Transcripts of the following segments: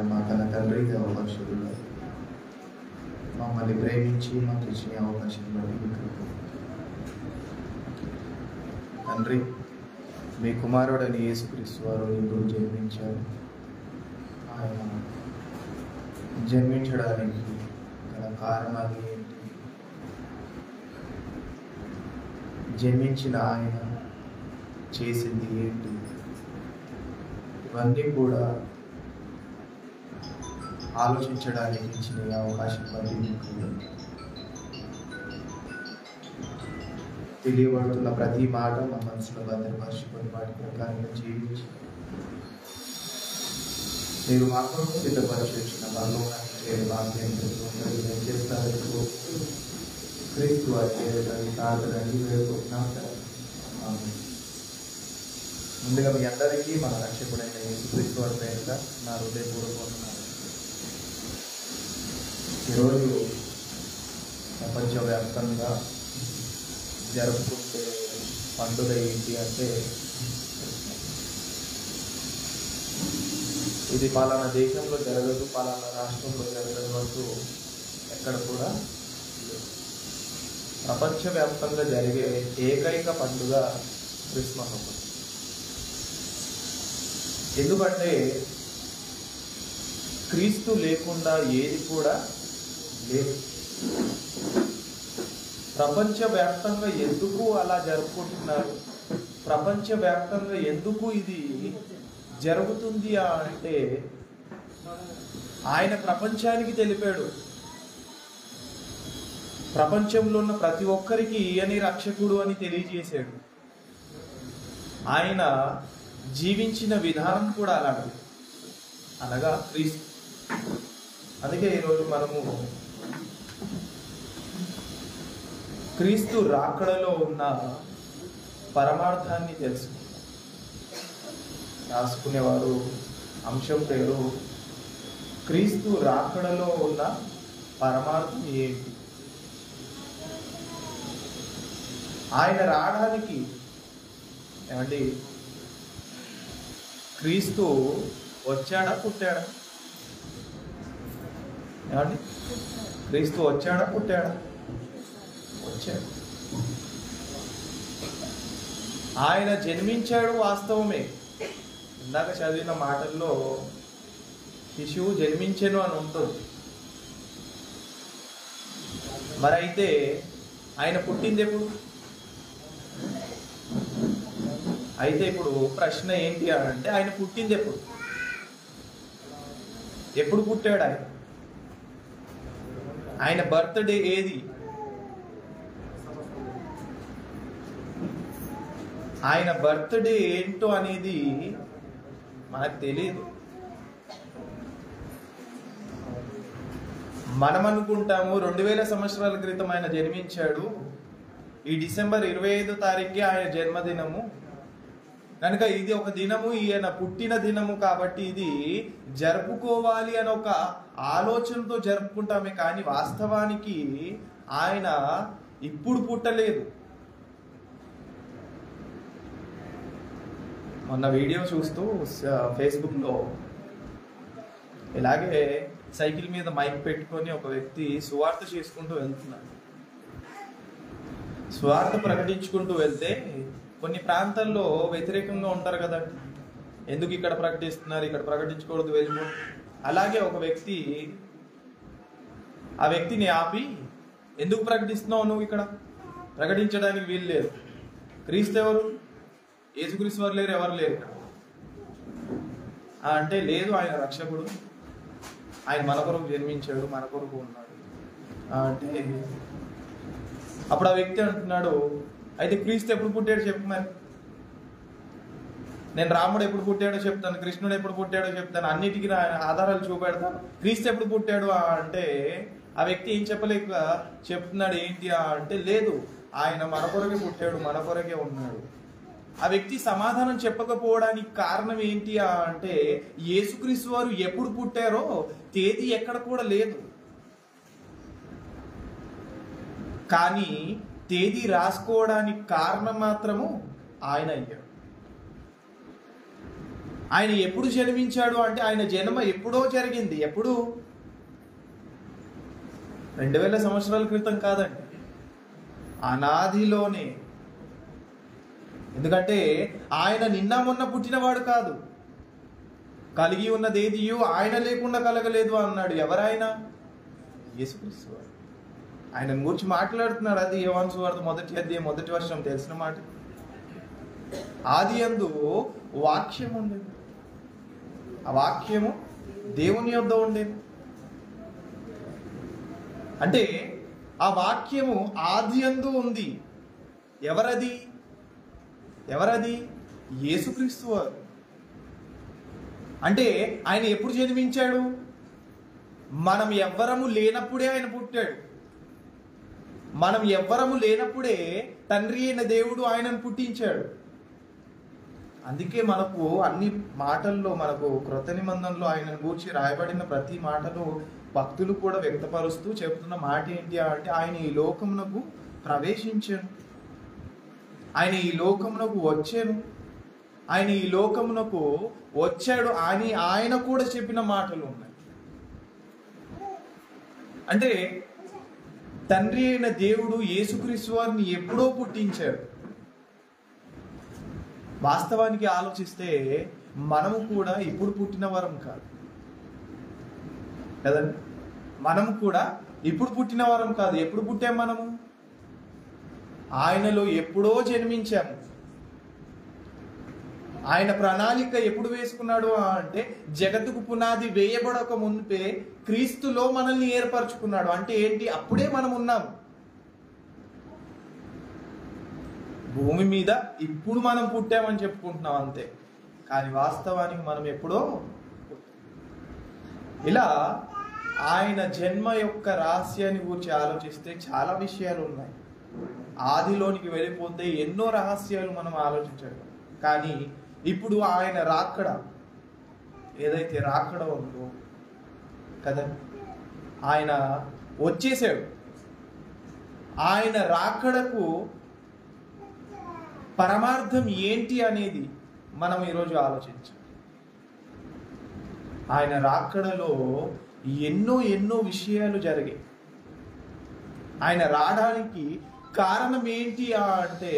మా కన్న తండ్రి దేవపక్షుడు మమ్మల్ని ప్రేమించి మాకు ఇచ్చిన అవకాశం బట్టి తండ్రి, మీ కుమారుడని యేసుక్రీస్తు వారు ఎందుకు జన్మించారు? ఆయన జన్మించడానికి గల కారణాలు ఏంటి? జన్మించిన ఆయన చేసింది ఏంటి? ఇవన్నీ కూడా ఆలోచించడానికి ఇచ్చిన అవకాశం బట్టి తెలియబడుతున్న ప్రతి మాట మా మనసులో భద్రపరుచుకొని వాటి ప్రకారంగా జీవించి మీరు మా కొరకు సిద్ధపరిచిన వాళ్ళు చేస్తారు. క్రీస్తు వారి ప్రార్థనని వేడుకుంటున్నాం. ముందుగా మీ అందరికీ మన రక్షకుడైన యేసుక్రీస్తు వారి పేరుగా నా హృదయపూర్వకం ఈరోజు ప్రపంచవ్యాప్తంగా జరుపుకుంటే పండుగ ఏంటి అంటే, ఇది పలానా దేశంలో జరగదు, పలానా రాష్ట్రంలో జరగదు అంటూ ఎక్కడ కూడా ప్రపంచవ్యాప్తంగా జరిగే ఏకైక పండుగ క్రిస్మస్ ఒకటి. ఎందుకంటే క్రీస్తు లేకుండా ఏది కూడా లేదు. ప్రపంచవ్యాప్తంగా ఎందుకు అలా జరుపుకుంటున్నారు? ప్రపంచవ్యాప్తంగా ఎందుకు ఇది జరుగుతుంది అంటే, ఆయన ప్రపంచానికి తెలిపాడు, ప్రపంచంలో ఉన్న ప్రతి ఒక్కరికి ఈయనే రక్షకుడు అని తెలియజేశాడు. ఆయన జీవించిన విధానం కూడా అలాంటిది, అనగా క్రీస్తు. అందుకే ఈరోజు మనము క్రీస్తు రాకడలో ఉన్న పరమార్థాన్ని తెలుసుకుంటాం. రాసుకునేవారు అంశం పేరు క్రీస్తు రాకడలో ఉన్న పరమార్థం ఏంటి? ఆయన రావడానికి ఏమండి, క్రీస్తు వచ్చాడా పుట్టాడా? ఏమండి, క్రీస్తు వచ్చాడా పుట్టాడా? వచ్చాడు. ఆయన జన్మించాడు, వాస్తవమే. ఇందాక చదివిన మాటల్లో శిశువు జన్మించెను అని ఉంటుంది. మరి అయితే ఆయన పుట్టింది ఎప్పుడు? అయితే ఇప్పుడు ప్రశ్న ఏంటి అని అంటే, ఆయన పుట్టింది ఎప్పుడు? ఎప్పుడు పుట్టాడు ఆయన? ఆయన బర్త్డే ఏది? ఆయన బర్త్డే ఏంటో అనేది మనకు తెలియదు. మనం అనుకుంటాము 2000 సంవత్సరాల క్రితం ఆయన జన్మించాడు, ఈ డిసెంబర్ 25వ తారీఖుకి ఆయన జన్మదినము కనుక ఇది ఒక దినము, ఈయన పుట్టిన దినము కాబట్టి ఇది జరుపుకోవాలి అని ఒక ఆలోచనతో జరుపుకుంటామే. కానీ వాస్తవానికి ఆయన ఇప్పుడు పుట్టలేదు. మొన్న వీడియో చూస్తూ ఫేస్బుక్లో ఇలాగే సైకిల్ మీద మైక్ పెట్టుకొని ఒక వ్యక్తి సువార్త చేసుకుంటూ వెళ్తున్నాడు. సువార్త ప్రకటించుకుంటూ వెళ్తే కొన్ని ప్రాంతాల్లో వ్యతిరేకంగా ఉంటారు కదండి, ఎందుకు ఇక్కడ ప్రకటిస్తున్నారు, ఇక్కడ ప్రకటించకూడదు, వెళ్ళిపో. అలాగే ఒక వ్యక్తి ఆ వ్యక్తిని ఆపి, ఎందుకు ప్రకటిస్తున్నావు నువ్వు? ఇక్కడ ప్రకటించడానికి వీలు లేదు. క్రీస్తు ఎవరు? యేసుక్రీస్తు వారు లేరు, ఎవరు లేరు ఇక్కడ అంటే, లేదు ఆయన రక్షకుడు, ఆయన మన కొరకు జన్మించాడు, మన కొరకు ఉన్నాడు అంటే, అప్పుడు ఆ వ్యక్తి అంటున్నాడు, అయితే క్రీస్తు ఎప్పుడు పుట్టాడో చెప్పు. మరి నేను రాముడు ఎప్పుడు పుట్టాడో చెప్తాను, కృష్ణుడు ఎప్పుడు పుట్టాడో చెప్తాను, అన్నిటికీ ఆధారాలు చూపెడతాను. క్రీస్తు ఎప్పుడు పుట్టాడు అంటే ఆ వ్యక్తి ఏం చెప్పలేక చెప్తున్నాడు. ఏంటి అంటే, లేదు ఆయన మన కొరకే పుట్టాడు, మన కొరకే ఉన్నాడు. ఆ వ్యక్తి సమాధానం చెప్పకపోవడానికి కారణం ఏంటి అంటే, యేసుక్రీస్తు వారు ఎప్పుడు పుట్టారో తేదీ ఎక్కడ కూడా లేదు, కానీ తేదీ రాసుకోవడానికి కారణం మాత్రము ఆయన అయ్యాడు. ఆయన ఎప్పుడు జన్మించాడు అంటే ఆయన జన్మ ఎప్పుడో జరిగింది. ఎప్పుడు? 2000 సంవత్సరాల క్రితం కాదండి, అనాదిలోనే. ఎందుకంటే ఆయన నిన్న మొన్న పుట్టినవాడు కాదు. కలిగి ఉన్నదేదియు ఆయన లేకుండా కలగలేదు అన్నాడు. ఎవరాయన? యేసుక్రీస్తు వారు. ఆయన గురించి మాట్లాడుతున్నాడు. అది యోహాను సువార్త 1వ అధ్యాయం 1వ వచనం, తెలిసిన మాట. ఆదియందు వాక్యం ఉండేది, ఆ వాక్యము దేవుని యొద్ద ఉండేది. అంటే ఆ వాక్యము ఆదియందు ఉంది. ఎవరది? యేసుక్రీస్తు వారు. అంటే ఆయన ఎప్పుడు జన్మించాడు? మనం ఎవ్వరము లేనప్పుడే ఆయన పుట్టాడు. మనం ఎవ్వరము లేనప్పుడే తండ్రి అయిన దేవుడు ఆయనను పుట్టించాడు. అందుకే మనకు అన్ని మాటల్లో, మనకు క్రొత్త నిబంధనలో ఆయనను గూర్చి రాయబడిన ప్రతి మాటలో భక్తులు కూడా వ్యక్తపరుస్తూ చెబుతున్న మాట ఏంటి అంటే, ఆయన ఈ లోకమునకు ప్రవేశించాను, ఆయన ఈ లోకమునకు వచ్చాను, ఆయన ఈ లోకమునకు వచ్చాడు అని ఆయన కూడా చెప్పిన మాటలు ఉన్నాయి. అంటే తండ్రి అయిన దేవుడు యేసుక్రీస్తు వారిని ఎప్పుడో పుట్టించాడు. వాస్తవానికి ఆలోచిస్తే మనము కూడా ఇప్పుడు పుట్టిన వరం కాదు కదండి. మనము కూడా ఇప్పుడు పుట్టిన వరం కాదు. ఎప్పుడు పుట్టాం మనము? ఆయనలో ఎప్పుడో జన్మించాము. ఆయన ప్రణాళిక ఎప్పుడు వేసుకున్నాడు అంటే, జగత్తుకు పునాది వేయబడక మునిపే క్రీస్తులో మనల్ని ఏర్పరచుకున్నాడు. అంటే ఏంటి? అప్పుడే మనం ఉన్నాము భూమి మీద. ఇప్పుడు మనం పుట్టామని చెప్పుకుంటున్నాం అంతే, కానీ వాస్తవానికి మనం ఎప్పుడో. ఇలా ఆయన జన్మ యొక్క రహస్యాన్ని గురించి ఆలోచిస్తే చాలా విషయాలు ఉన్నాయి. ఆదిలోనికి వెళ్ళిపోతే ఎన్నో రహస్యాలు మనం ఆలోచించాలి. కానీ ఇప్పుడు ఆయన రాకడ, ఏదైతే రాకడ ఉందో కదా, ఆయన వచ్చేసాడు. ఆయన రాకడకు పరమార్థం ఏంటి అనేది మనం ఈరోజు ఆలోచించాలి. ఆయన రాకడలో ఎన్నో విషయాలు జరిగాయి. ఆయన రావడానికి కారణం ఏంటి అంటే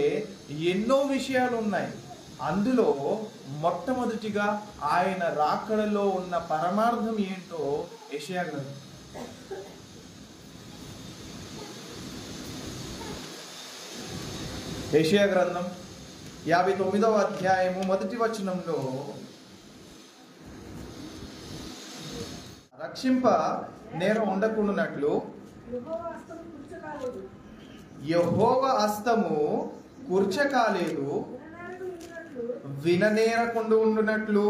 ఎన్నో విషయాలు ఉన్నాయి. అందులో మొట్టమొదటిగా ఆయన రాకడలో ఉన్న పరమార్థం ఏంటో యెషయా గ్రంథం. యెషయా గ్రంథం 59వ అధ్యాయము 1వ వచనంలో, రక్షింప నేరం ఉండకుండానట్లు యెహోవా హస్తము కూర్చకాలేదు, విననేరకుండా ఉండునట్లు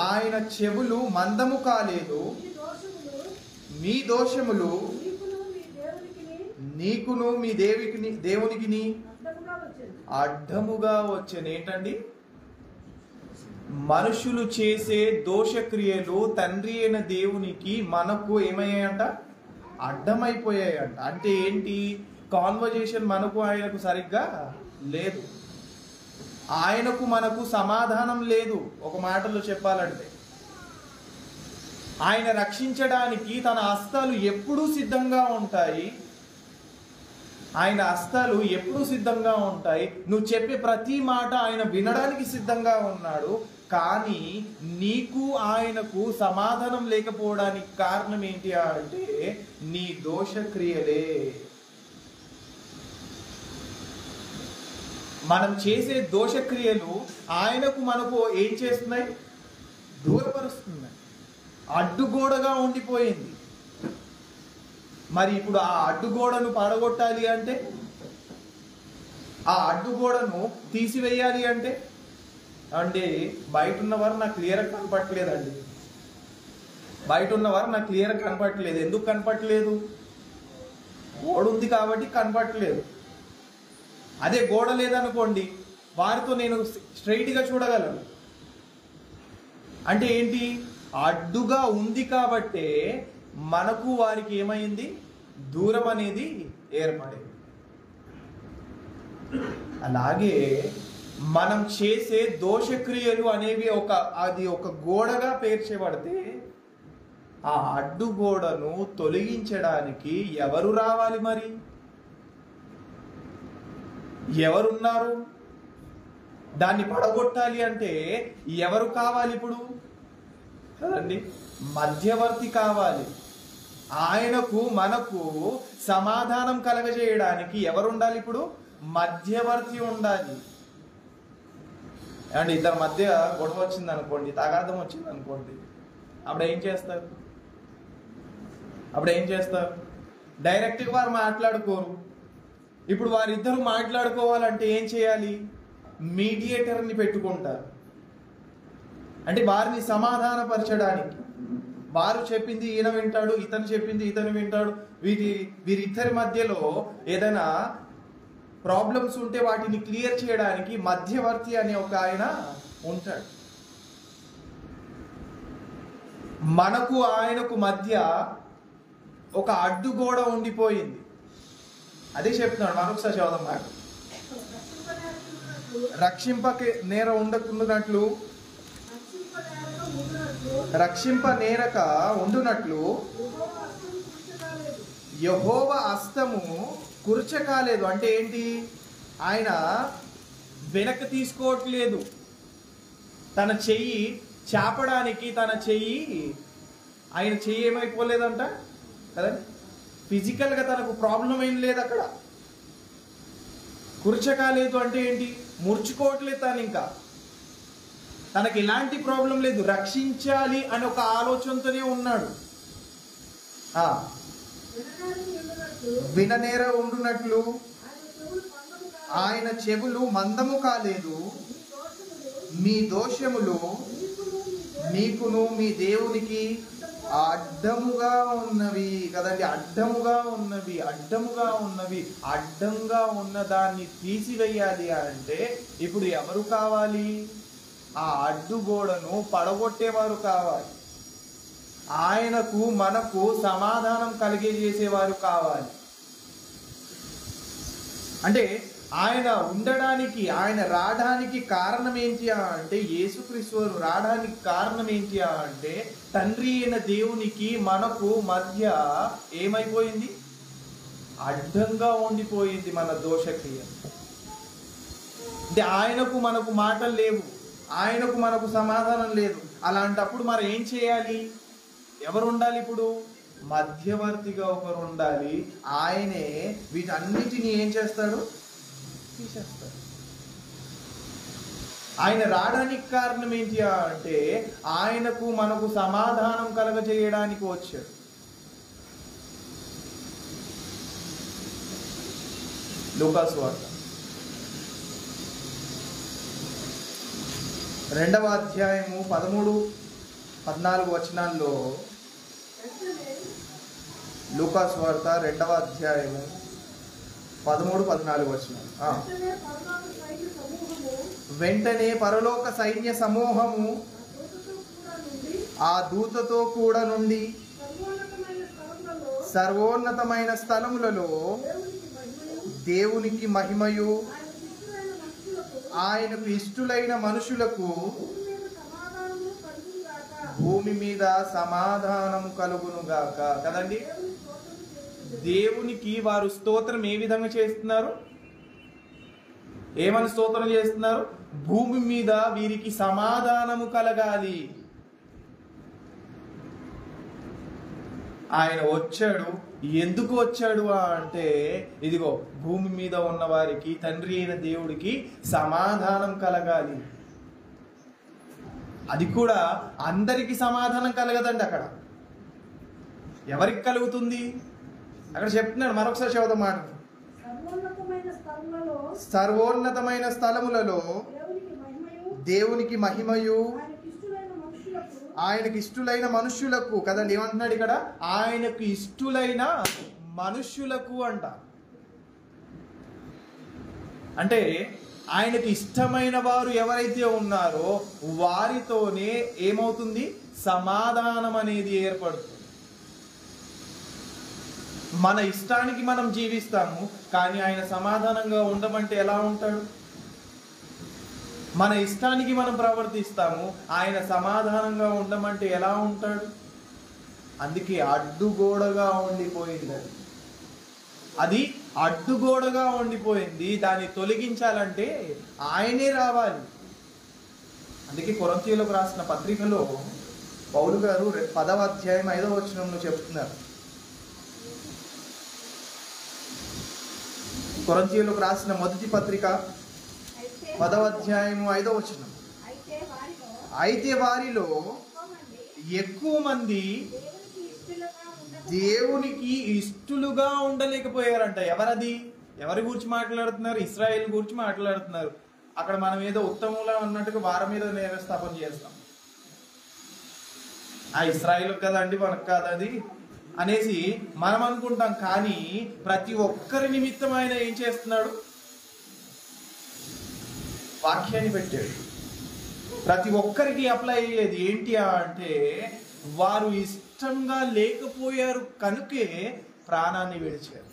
ఆయన చెవులు మందము కాలేదు. మీ దోషములు నీకును మీ దేవునికి అడ్డముగా వచ్చాను. ఏంటండి? మనుషులు చేసే దోషక్రియలు తండ్రి అయిన దేవునికి మనకు ఏమయ్యాయంట? అడ్డమైపోయాయంట. అంటే ఏంటి? కాన్వర్జేషన్ మనకు ఆయనకు సరిగ్గా లేదు. ఆయనకు మనకు సమాధానం లేదు. ఒక మాటలో చెప్పాలంటే, ఆయన రక్షించడానికి తన హస్తాలు ఎప్పుడూ సిద్ధంగా ఉంటాయి. ఆయన హస్తాలు ఎప్పుడూ సిద్ధంగా ఉంటాయి. నువ్వు చెప్పే ప్రతి మాట ఆయన వినడానికి సిద్ధంగా ఉన్నాడు. కానీ నీకు ఆయనకు సమాధానం లేకపోవడానికి కారణం ఏంటి అంటే నీ దోషక్రియలే. మనం చేసే దోషక్రియలు ఆయనకు మనకు ఏం చేస్తున్నాయి? దూరపరుస్తున్నాయి. అడ్డుగోడగా ఉండిపోయింది. మరి ఇప్పుడు ఆ అడ్డుగోడను పడగొట్టాలి అంటే, ఆ అడ్డుగోడను తీసివేయాలి అంటే బయట ఉన్నవారు నాకు క్లియర్గా కనపట్లేదండి. బయట ఉన్నవారు నాకు క్లియర్గా కనపట్లేదు. ఎందుకు కనపట్లేదు? గోడ ఉంది కాబట్టి కనపట్లేదు. అదే గోడ లేదనుకోండి, వారితో నేను స్ట్రైట్గా చూడగలను. అంటే ఏంటి? అడ్డుగా ఉంది కాబట్టే మనకు వారికి ఏమైంది? దూరం అనేది ఏర్పడింది. అలాగే మనం చేసే దోషక్రియలు అనేవి అది ఒక గోడగా పేర్చబడితే ఆ అడ్డుగోడను తొలగించడానికి ఎవరు రావాలి? మరి ఎవరున్నారు? దాన్ని పడగొట్టాలి అంటే ఎవరు కావాలి ఇప్పుడు? కదండి, మధ్యవర్తి కావాలి. ఆయనకు మనకు సమాధానం కలగజేయడానికి ఎవరు ఉండాలి? ఇప్పుడు మధ్యవర్తి ఉండాలి. అండ్ ఇద్దరి మధ్య గొడవ వచ్చింది అనుకోండి, తగాదం వచ్చింది అనుకోండి, అప్పుడు ఏం చేస్తారు? డైరెక్ట్గా వారు మాట్లాడుకోరు. ఇప్పుడు వారిద్దరు మాట్లాడుకోవాలంటే ఏం చేయాలి? మీడియేటర్ని పెట్టుకుంటారు. అంటే వారిని సమాధానపరచడానికి. వారు చెప్పింది ఈయన వింటాడు, ఇతను చెప్పింది ఇతను వింటాడు. వీరిద్దరి మధ్యలో ఏదైనా ప్రాబ్లమ్స్ ఉంటే వాటిని క్లియర్ చేయడానికి మధ్యవర్తి అనే ఒక ఆయన ఉంటాడు. మనకు ఆయనకు మధ్య ఒక అడ్డుగోడ ఉండిపోయింది. అదే చెప్తున్నాడు. మరొకసారి చదువుదాం. మాట రక్షింప నేరక ఉండునట్లు యెహోవా హస్తము కుర్చకాలేదు. అంటే ఏంటి? ఆయన వెనక్కి తీసుకోవట్లేదు. తన చెయ్యి చాపడానికి ఆయన చెయ్యి ఏమైపోలేదంట కదా. ఫిజికల్గా తనకు ప్రాబ్లం ఏం లేదు అక్కడ. కుర్చకాలేదు అంటే ఏంటి? ముడుచుకోవట్లేదు. ఇంకా తనకి ఎలాంటి ప్రాబ్లం లేదు. రక్షించాలి అని ఒక ఆలోచనతోనే ఉన్నాడు. విననేర ఉండునట్లు ఆయన చెవులు మందము కాలేదు. మీ దోషములు మీకును మీ దేవునికి అడ్డముగా ఉన్నవి కదండి. అడ్డంగా ఉన్న దాన్ని తీసివేయాలి అంటే ఇప్పుడు ఎవరు కావాలి? ఆ అడ్డుగోడను పడగొట్టేవారు కావాలి. ఆయనకు మనకు సమాధానం కలిగజేసేవారు కావాలి. అంటే ఆయన ఉండడానికి, ఆయన రావడానికి కారణం ఏంటి అంటే, యేసుక్రీస్తు రావడానికి కారణం ఏంటి అంటే, తండ్రి అయిన దేవునికి మనకు మధ్య ఏమైపోయింది? అడ్డంగా ఉండిపోయింది మన దోషక్రియ. అంటే ఆయనకు మనకు మాటలు లేవు, ఆయనకు మనకు సమాధానం లేదు. అలాంటప్పుడు మరి ఏం చేయాలి? ఎవరు ఉండాలి? ఇప్పుడు మధ్యవర్తిగా ఒకరు ఉండాలి. ఆయనే వీటన్నిటిని ఏం చేస్తాడు? తీసేస్తాడు. ఆయన రావడానికి కారణం ఏంటి అంటే, ఆయనకు మనకు సమాధానం కలగజేయడానికి వచ్చాడు. లూకా సువార్త 2వ అధ్యాయము 13-14 వచనాల్లో, లూకా సువార్త 2వ అధ్యాయము 13-14 వచనాలు. వెంటనే పరలోక సైన్య సమూహము ఆ దూతతో కూడా నుండి సర్వోన్నతమైన స్థలములలో దేవునికి మహిమయు ఆయనకు ఇష్టులైన మనుషులకు భూమి మీద సమాధానము కలుగునుగాక కదండి. దేవునికి వారు స్తోత్రం ఏ విధంగా చేస్తున్నారు? ఏమని స్తోత్రం చేస్తున్నారు? భూమి మీద వీరికి సమాధానము కలగాలి. ఆయన వచ్చాడు. ఎందుకు వచ్చాడు అంటే, ఇదిగో భూమి మీద ఉన్న వారికి, తండ్రి అయిన దేవుడికి సమాధానం కలగాలి. అది కూడా అందరికి సమాధానం కలగదండి. అక్కడ ఎవరికి కలుగుతుంది? అక్కడ చెప్తున్నాడు. మరొకసారి చదువుదాం మాట. సర్వోన్నతమైన స్థలములలో దేవునికి మహిమయు ఆయనకి ఇష్టులైన మనుష్యులకు కదండి. ఏమంటున్నాడు ఇక్కడ? ఆయనకు ఇష్టులైన మనుష్యులకు అంట. అంటే ఆయనకి ఇష్టమైన వారు ఎవరైతే ఉన్నారో వారితోనే ఏమవుతుంది? సమాధానం అనేది ఏర్పడుతుంది. మన ఇష్టానికి మనం జీవిస్తాము, కానీ ఆయన సమాధానంగా ఉండమంటే ఎలా ఉంటాడు? మన ఇష్టానికి మనం ప్రవర్తిస్తాము. ఆయన సమాధానంగా ఉండమంటే ఎలా ఉంటాడు? అందుకే అడ్డుగోడగా ఉండిపోయింది. అది అడ్డుగోడగా ఉండిపోయింది. దాన్ని తొలగించాలంటే ఆయనే రావాలి. అందుకే కొరింథీయులకు రాసిన పత్రికలో పౌలు గారు 10వ అధ్యాయం 5వ వచనంలో చెప్తున్నారు. కొరింథీయులకు రాసిన మొదటి పత్రిక 10వ అధ్యాయం 5వ వచనం. అయితే వారిలో ఎక్కువ మంది దేవునికి ఇష్టలుగా ఉండలేకపోయారంట. ఎవరది? ఎవరి గురించి మాట్లాడుతున్నారు? ఇశ్రాయేల్ గురించి మాట్లాడుతున్నారు. అక్కడ మనం ఏదో ఉత్తమంలో ఉన్నట్టుగా వారి మీద నేరస్థాపన చేస్తాం. ఆ ఇశ్రాయేల్ కదండి, మనకు కాదు అది అనేసి మనం అనుకుంటాం. కానీ ప్రతి ఒక్కరి నిమిత్తం ఆయన ఏం చేస్తున్నాడు? వాక్యాన్ని పెట్టాడు. ప్రతి ఒక్కరికి అప్లై అయ్యేది ఏంటి అంటే వారు ఇష్టంగా లేకపోయారు కనుకే ప్రాణాన్ని విడిచారు.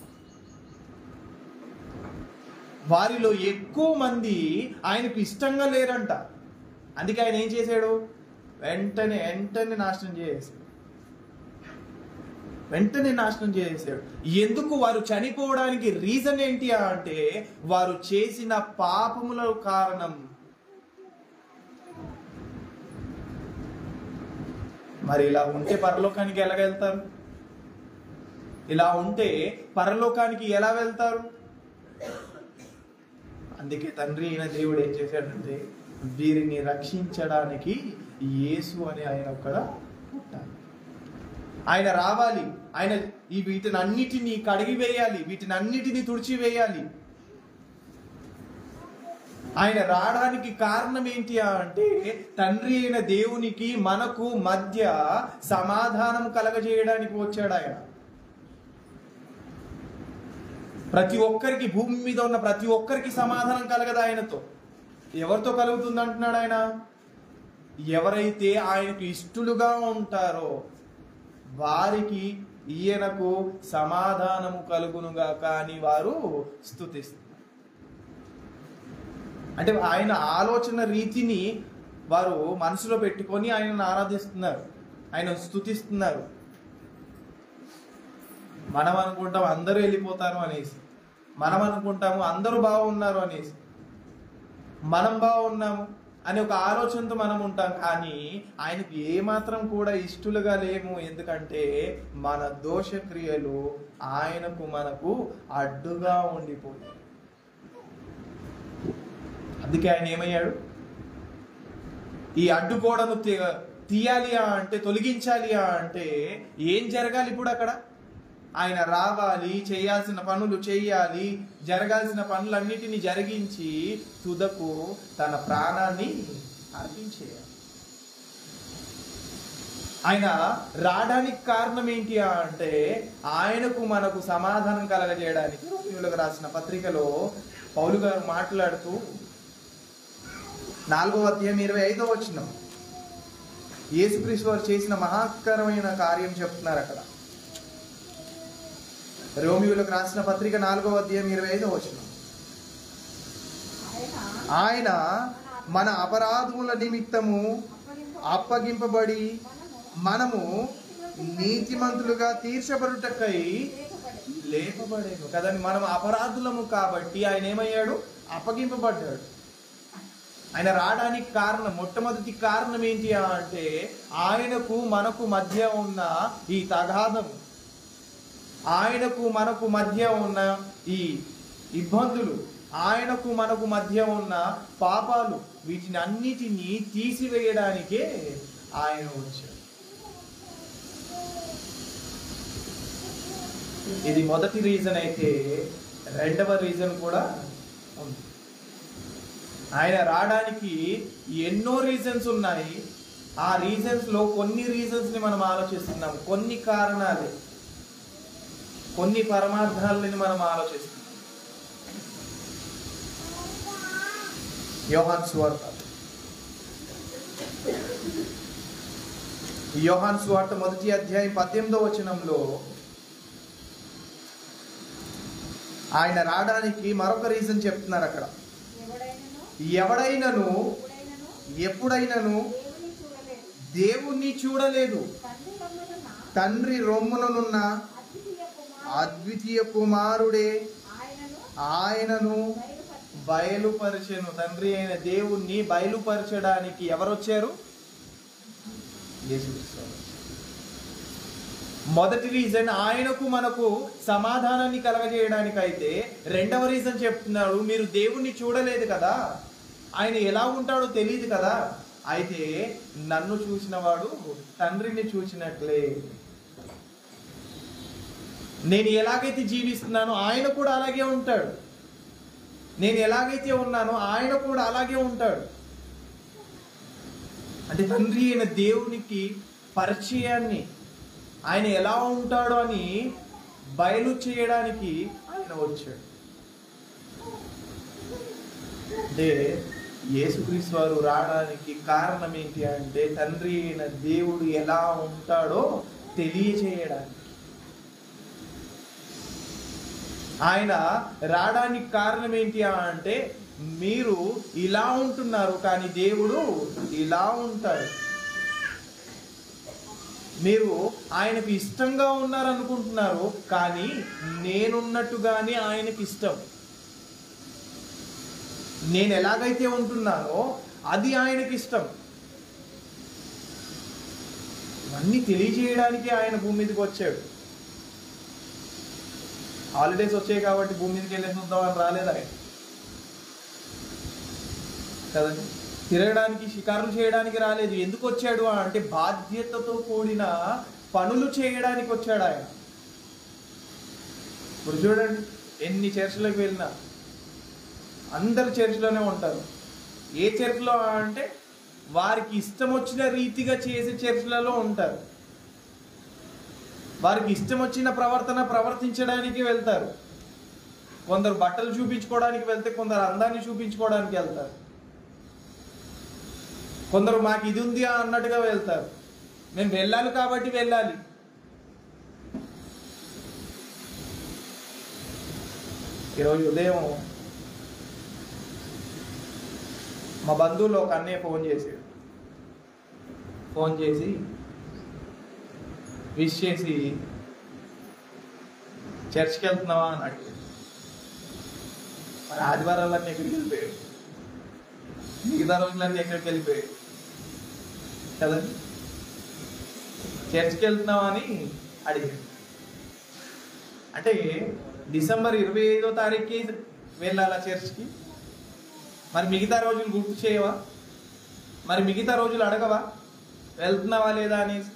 వారిలో ఎక్కువ మంది ఆయనకు ఇష్టంగా లేరంట. అందుకే ఆయన ఏం చేశాడు? వెంటనే నాశనం చేసేసాడు. ఎందుకు? వారు చనిపోవడానికి రీజన్ ఏంటి అంటే వారు చేసిన పాపముల కారణం. మరి ఇలా ఉంటే పరలోకానికి ఎలా వెళ్తారు? ఇలా ఉంటే పరలోకానికి ఎలా వెళ్తారు? అందుకే తండ్రి అయిన దేవుడు ఏం చేశాడంటే వీరిని రక్షించడానికి యేసు అని ఆయన ఒక్కడ పుట్టాలి. ఆయన రావాలి. ఆయన వీటిని అన్నిటినీ కడిగి వేయాలి. వీటిని అన్నిటినీ తుడిచివేయాలి. ఆయన రావడానికి కారణం ఏంటి అంటే తండ్రి అయిన దేవునికి మనకు మధ్య సమాధానం కలగజేయడానికి వచ్చాడు ఆయన. ప్రతి ఒక్కరికి, భూమి మీద ఉన్న ప్రతి ఒక్కరికి సమాధానం కలగదు ఆయనతో. ఎవరితో కలుగుతుంది అంటున్నాడు ఆయన? ఎవరైతే ఆయనకు ఇష్టలుగా ఉంటారో వారికి ఈయనకు సమాధానము కలుగునుగా కానీ వారు స్తుతిస్తారు. అంటే ఆయన ఆలోచన రీతిని వారు మనసులో పెట్టుకొని ఆయనను ఆరాధిస్తున్నారు, ఆయన స్తుతిస్తున్నారు. మనం అనుకుంటాం అందరూ వెళ్ళిపోతారు అనేసి, మనం అనుకుంటాము అందరూ బాగున్నారు అనేసి, మనం బాగున్నాము అనే ఒక ఆలోచనతో మనం ఉంటాం. కానీ ఆయనకు ఏమాత్రం కూడా ఇష్టలుగా లేము. ఎందుకంటే మన దోషక్రియలు ఆయనకు మనకు అడ్డుగా ఉండిపోయాయి. అందుకే ఆయన ఏమయ్యాడు? ఈ అడ్డుగోడను తీయాలి అంటే, తొలగించాలి అంటే ఏం జరగాలి? ఇప్పుడు అక్కడ ఆయన రావాలి, చేయాల్సిన పనులు చేయాలి, జరగాల్సిన పనులన్నిటినీ జరిగించి తుదకు తన ప్రాణాన్ని అర్పించేయాలి. ఆయన రావడానికి కారణం ఏంటి అంటే ఆయనకు మనకు సమాధానం కలగజేయడానికి. రోమీయులకు రాసిన పత్రికలో పౌలు గారు మాట్లాడుతూ 4వ అధ్యాయం 25వ వచనం యేసుక్రీస్తు వారు చేసిన మహాకరమైన కార్యం చెప్తున్నారు అక్కడ. రోమీయులకు రాసిన పత్రిక 4వ అధ్యాయం 25వ వచనం. ఆయన మన అపరాధముల నిమిత్తము అప్పగింపబడి మనము నీతిమంతులుగా తీర్చబడుటకై లేపబడేను కదండి. మనం అపరాధులము కాబట్టి ఆయన ఏమయ్యాడు? అప్పగింపబడ్డాడు. ఆయన రావడానికి కారణం, మొట్టమొదటి కారణం ఏంటి అంటే ఆయనకు మనకు మధ్య ఉన్న ఈ తగాదం, ఆయనకు మనకు మధ్య ఉన్న ఈ ఇబ్బందులు, ఆయనకు మనకు మధ్య ఉన్న పాపాలు, వీటిని అన్నిటినీ తీసివేయడానికే ఆయన వచ్చాడు. ఇది మొదటి రీజన్ అయితే రెండవ రీజన్ కూడా ఉంది. ఆయన రావడానికి ఎన్నో రీజన్స్ ఉన్నాయి. ఆ రీజన్స్ లో కొన్ని రీజన్స్ ని మనం ఆలోచిస్తున్నాం, కొన్ని కారణాలు, కొన్ని పరమార్థాలని మనం ఆలోచిస్తున్నాం. యోహాను సువార్త మొదటి అధ్యాయం 18వ వచనంలో ఆయన రావడానికి మరొక రీజన్ చెప్తున్నారు అక్కడ. ఎవడైనను ఎప్పుడైనను దేవుణ్ణి చూడలేదు. తండ్రి రొమ్ముననున్న అద్వితీయ కుమారుడే ఆయనను బయలుపరచెను. తండ్రి అయిన దేవుణ్ణి బయలుపరచడానికి ఎవరొచ్చారు? యేసుక్రీస్తు. మొదటి రీజన్ ఆయనకు మనకు సమాధానాన్ని కలగజేయడానికి అయితే, రెండవ రీజన్ చెప్తున్నాడు, మీరు దేవుణ్ణి చూడలేదు కదా, ఆయన ఎలా ఉంటాడో తెలియదు కదా, అయితే నన్ను చూసిన వాడు తండ్రిని చూసినట్లే. నేను ఎలాగైతే జీవిస్తున్నానో ఆయన కూడా అలాగే ఉంటాడు. నేను ఎలాగైతే ఉన్నానో ఆయన కూడా అలాగే ఉంటాడు. అంటే తండ్రి అయిన దేవునికి పరిచయాన్ని, ఆయన ఎలా ఉంటాడో అని బయలు చేయడానికి ఆయన వచ్చాడు. అంటే యేసుక్రీస్తు వారు రావడానికి కారణం ఏంటి అంటే, తండ్రి అయిన దేవుడు ఎలా ఉంటాడో తెలియచేయడానికి. ఆయన రావడానికి కారణం ఏంటి అంటే, మీరు ఇలా ఉంటున్నారు కానీ దేవుడు ఇలా ఉంటాడు. మీరు ఆయనకు ఇష్టంగా ఉన్నారనుకుంటున్నారు కానీ నేనున్నట్టుగానే ఆయనకి ఇష్టం. నేను ఎలాగైతే ఉంటున్నానో అది ఆయనకి ఇష్టం. ఇవన్నీ తెలియజేయడానికి ఆయన భూమి మీదకి వచ్చాడు. హాలిడేస్ వచ్చాయి కాబట్టి భూమి మీదకి వెళ్ళేసి వద్దామని రాలేదు ఆయన కదండి. తిరగడానికి, షికారులు చేయడానికి రాలేదు. ఎందుకు వచ్చాడు అంటే, బాధ్యతతో కూడిన పనులు చేయడానికి వచ్చాడు ఆయన. ఇప్పుడు చూడండి, ఎన్ని చర్చిలకు వెళ్ళినా అందరు చర్చిలోనే ఉంటారు. ఏ చర్చిలో అంటే వారికి ఇష్టం వచ్చిన రీతిగా చేసే చర్చిలలో ఉంటారు. వారికి ఇష్టం వచ్చిన ప్రవర్తన ప్రవర్తించడానికి వెళ్తారు. కొందరు బట్టలు చూపించుకోవడానికి వెళ్తే, కొందరు అందాన్ని చూపించుకోవడానికి వెళ్తారు. కొందరు మాకు ఇది ఉంది అన్నట్టుగా వెళ్తారు. మేము వెళ్ళాలి కాబట్టి వెళ్ళాలి. ఈరోజు ఉదయం మా బంధువులు ఒక అన్నయ్య ఫోన్ చేసి విష్ చేసి, చర్చ్కి వెళ్తున్నావా అని అడిగాడు. మరి ఆదివారాలన్నీ ఎక్కడికి వెళ్ళిపోయాడు, మిగతా రోజులన్నీ ఎక్కడికి వెళ్ళిపోయాడు కదండి. చర్చ్కి వెళ్తున్నావా అని అడిగాడు. అంటే డిసెంబర్ 25వ తారీఖుకి వెళ్ళాలా చర్చ్కి? మరి మిగతా రోజులు గుర్తు చేయవా? మరి మిగతా రోజులు అడగవా వెళ్తున్నావా లేదా అనేసి?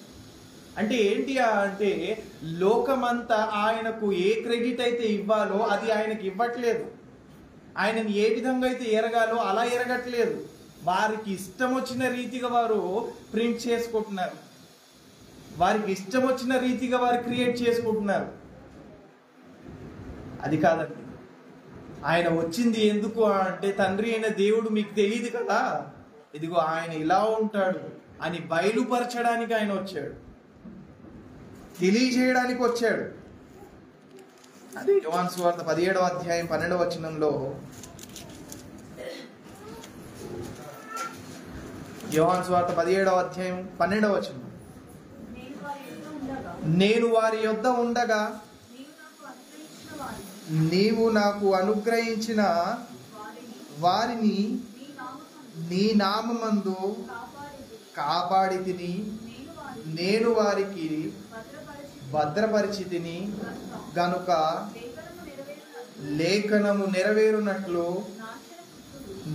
అంటే ఏంటి అంటే, లోకమంతా ఆయనకు ఏ క్రెడిట్ అయితే ఇవ్వాలో అది ఆయనకి ఇవ్వట్లేదు. ఆయనని ఏ విధంగా అయితే ఎరగాలో అలా ఎరగట్లేదు. వారికి ఇష్టం వచ్చిన రీతిగా వారు ప్రింట్ చేసుకుంటున్నారు. వారికి ఇష్టం వచ్చిన రీతిగా వారు క్రియేట్ చేసుకుంటున్నారు. అది కాదండి. ఆయన వచ్చింది ఎందుకు అంటే, తండ్రి అయిన దేవుడు మీకు తెలియదు కదా, ఇదిగో ఆయన ఇలా ఉంటాడు అని బయలుపరచడానికి ఆయన వచ్చాడు, తెలియజేయడానికి వచ్చాడు. అదే యోహాను సువార్త 17వ అధ్యాయం 12వ వచనంలో, యోహాను సువార్త 17వ అధ్యాయం 12వ వచనం, నేను వారి యొద్ద ఉండగా నీవు నాకు అనుగ్రహించిన వారిని నీ నామమందు కాపాడితిని, నేను వారికి భద్రపరిచితిని గనుక లేఖనము నెరవేరునట్లు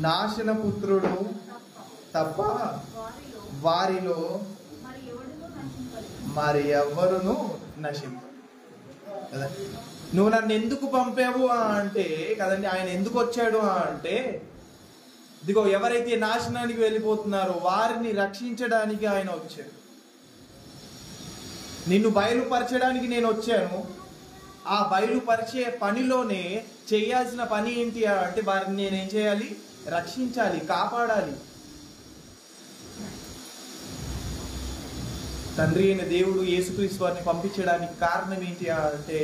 నాశనపుత్రుడు తప్ప వారిలో మరి ఎవ్వరును నశింపరు కదా. నువ్వు నన్ను ఎందుకు పంపావు అంటే కదండి, ఆయన ఎందుకు వచ్చాడు అంటే, ఇదిగో ఎవరైతే నాశనానికి వెళ్ళిపోతున్నారో వారిని రక్షించడానికి ఆయన వచ్చాడు. నిన్ను బయలుపరచడానికి నేను వచ్చాను. ఆ బయలుపరిచే పనిలోనే చేయాల్సిన పని ఏంటి అంటే, వారిని నేనేం చేయాలి? రక్షించాలి, కాపాడాలి. తండ్రి అయిన దేవుడు యేసుక్రీస్తు వారిని పంపించడానికి కారణం ఏంటి అంటే,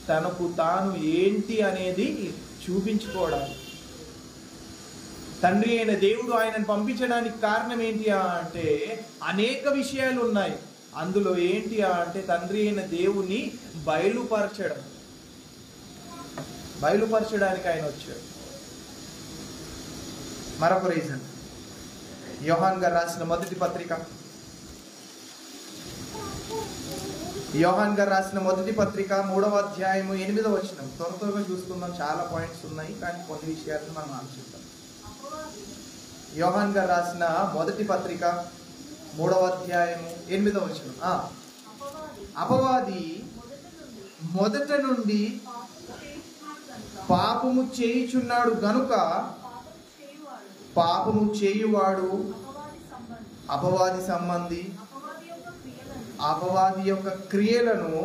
తనకు తాను ఏంటి అనేది చూపించుకోవడానికి. తండ్రి అయిన దేవుడు ఆయనను పంపించడానికి కారణం ఏంటి అంటే అనేక విషయాలు ఉన్నాయి. అందులో ఏంటి అంటే తండ్రి అయిన దేవుని బయలుపరచడానికి ఆయన వచ్చాడు. మరొక రీజన్, యోహాన్ గారు రాసిన మొదటి పత్రిక 3వ అధ్యాయము 8వ వచనం. త్వరగా చూసుకుందాం, చాలా పాయింట్స్ ఉన్నాయి కానీ కొన్ని విషయాలను మనం ఆలోచిద్దాం. యోహాన్ గారు రాసిన మొదటి పత్రిక 3వ అధ్యాయము 8వ వచనం. అపవాది మొదట నుండి పాపము చేయుచున్నాడు గనుక పాపము చేయువాడు అపవాది సంబంధి, అపవాది యొక్క క్రియలను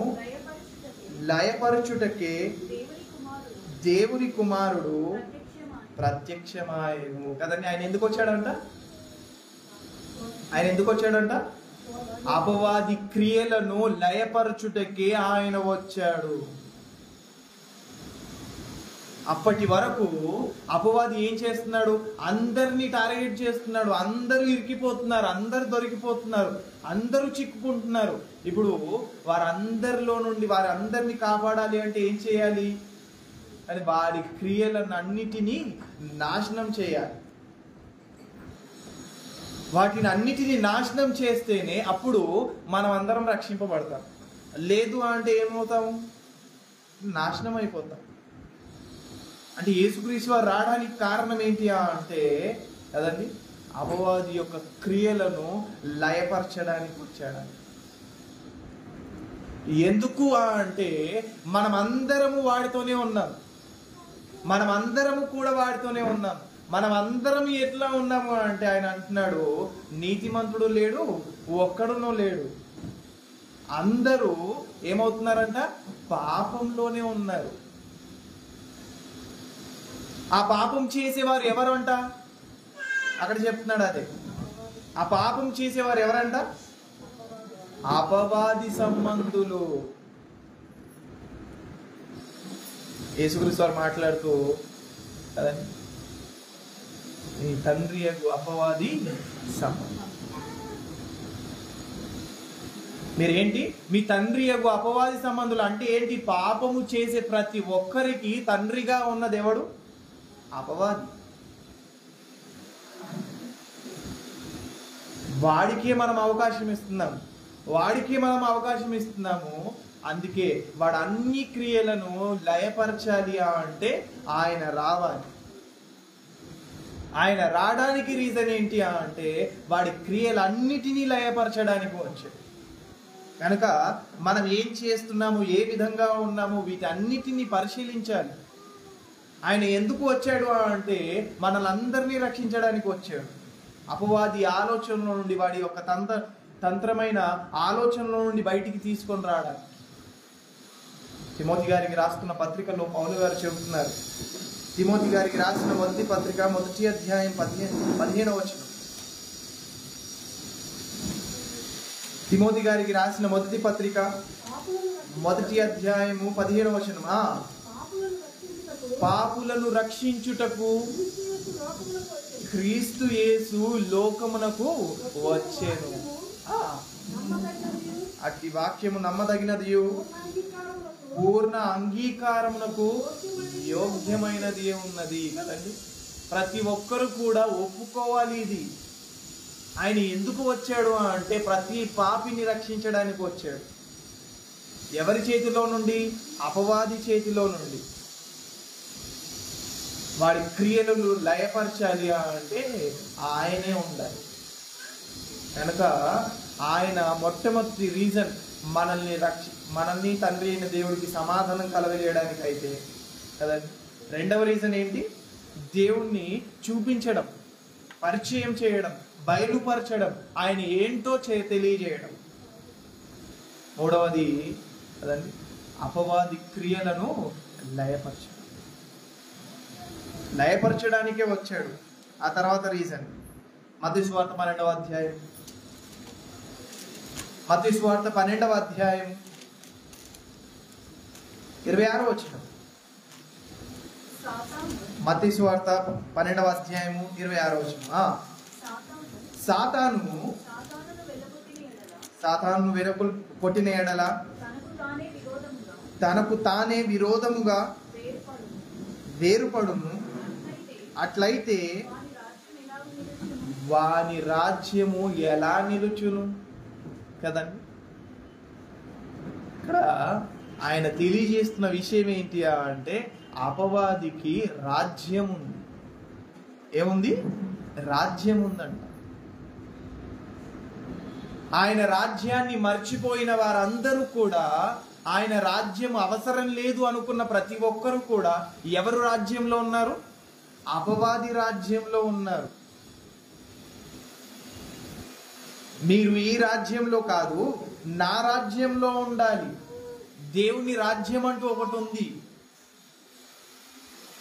లయపరచుటకే దేవుని కుమారుడు ప్రత్యక్షమాయను కదండి. ఆయన ఎందుకు వచ్చాడంట? అపవాది క్రియలను లయపరచుటకే ఆయన వచ్చాడు. అప్పటి వరకు అపవాది ఏం చేస్తున్నాడు? అందరినీ టార్గెట్ చేస్తున్నాడు. అందరూ ఇరికిపోతున్నారు, అందరు దొరికిపోతున్నారు, అందరూ చిక్కుకుంటున్నారు. ఇప్పుడు వారందరిలో నుండి వారందరినీ కాపాడాలి అంటే ఏం చేయాలి? అని వారి క్రియలను అన్నిటినీ నాశనం చేయాలి. వాటిని అన్నిటినీ నాశనం చేస్తేనే అప్పుడు మనం అందరం రక్షింపబడతాం. లేదు అంటే ఏమవుతాము? నాశనం అయిపోతాం. అంటే యేసుక్రీస్తు వారు రావడానికి కారణం ఏంటి అంటే కదండి, అపవాది యొక్క క్రియలను లయపరచడానికి వచ్చాడు. ఎందుకు అంటే మనమందరము వాడితోనే ఉన్నాం, మనమందరము కూడా వాడితోనే ఉన్నాం. మనమందరం ఎట్లా ఉన్నాము అంటే ఆయన అంటున్నాడు, నీతిమంతుడు లేడు, ఒక్కడునూ లేడు. అందరూ ఏమవుతున్నారంట? పాపంలోనే ఉన్నారు. ఆ పాపం చేసేవారు ఎవరంట? అక్కడ చెప్తున్నాడు అదే. ఆ పాపం చేసేవారు ఎవరంట? అపవాది సంబంధులు. యేసుక్రీస్తు వారు మాట్లాడుతూ కదండి, నీ తండ్రి అపవాది సంబంధం. మీరేంటి? మీ తండ్రి యొక్క అపవాది సంబంధులు అంటే ఏంటి? పాపము చేసే ప్రతి ఒక్కరికి తండ్రిగా ఉన్నది ఎవడు? అపవాది. వాడికే మనం అవకాశం ఇస్తున్నాము. అందుకే వాడు అన్ని క్రియలను లయపరచాలి అంటే ఆయన రావాలి. ఆయన రావడానికి రీజన్ ఏంటి అంటే వాడి క్రియలన్నిటినీ లయపరచడానికి వచ్చాడు. కనుక మనం ఏం చేస్తున్నాము, ఏ విధంగా ఉన్నాము, వీటన్నిటినీ పరిశీలించాలి. ఆయన ఎందుకు వచ్చాడు అంటే మనల్ని అందరినీ రక్షించడానికి వచ్చాడు. అపవాది ఆలోచనలో నుండి, వాడి యొక్క తంత్రమైన ఆలోచనలో నుండి బయటికి తీసుకొని రావడానికి. తిమోతి గారికి రాస్తున్న పత్రికలో పౌలు గారు చెబుతున్నారు. తిమోతి గారికి రాసిన మొదటి పత్రిక 1వ అధ్యాయం 15వ వచనం. తిమోతి గారికి రాసిన మొదటి పత్రిక 1వ అధ్యాయము 15వ వచనం. పాపులను రక్షించుటకు క్రీస్తు యేసు లోకమునకు వచ్చెను. అట్టి వాక్యము నమ్మదగినదియు పూర్ణ అంగీకారమునకు యోగ్యమైనది ఉన్నది కదండి. ప్రతి ఒక్కరు కూడా ఒప్పుకోవాలి. ఇది ఆయన ఎందుకు వచ్చాడు అంటే ప్రతి పాపిని రక్షించడానికి వచ్చాడు. ఎవరి చేతిలో నుండి? అపవాది చేతిలో నుండి. వాడి క్రియలను లయపరచాలి అంటే ఆయనే ఉండాలి. కనుక ఆయన మొట్టమొదటి రీజన్ మనల్ని తండ్రి అయిన దేవుడికి సమాధానం కలగజేయడానికి అయితే కదండి. రెండవ రీజన్ ఏంటి? దేవుణ్ణి చూపించడం, పరిచయం చేయడం, బయలుపరచడం, ఆయన ఏంటో తెలియజేయడం. మూడవది కదండి, అపవాది క్రియలను లయపరచడానికే వచ్చాడు. ఆ తర్వాత రీజన్ మత్తయి సువార్త 12వ అధ్యాయం. మత్తయి సువార్త 12వ అధ్యాయం 26వ వచనం. మత్తయి సువార్త 12వ అధ్యాయము 26వ వచనం. సాతాను వెరకొట్టిన ఎడల తనకు తానే విరోధముగా వేరుపడును. అట్లయితే వాని రాజ్యము ఎలా నిలుచును కదండి. ఇక్కడ ఆయన తెలియజేస్తున్న విషయం ఏంటి అంటే అపవాదికి రాజ్యం ఉంది. ఏముంది? రాజ్యం ఉందంట. ఆయన రాజ్యాన్ని మర్చిపోయిన వారందరూ కూడా, ఆయన రాజ్యం అవసరం లేదు అనుకున్న ప్రతి ఒక్కరు కూడా ఎవరు రాజ్యంలో ఉన్నారు? అపవాది రాజ్యంలో ఉన్నారు. మీరు ఈ రాజ్యంలో కాదు, నా రాజ్యంలో ఉండాలి. దేవుని రాజ్యం అంటూ ఒకటి ఉంది.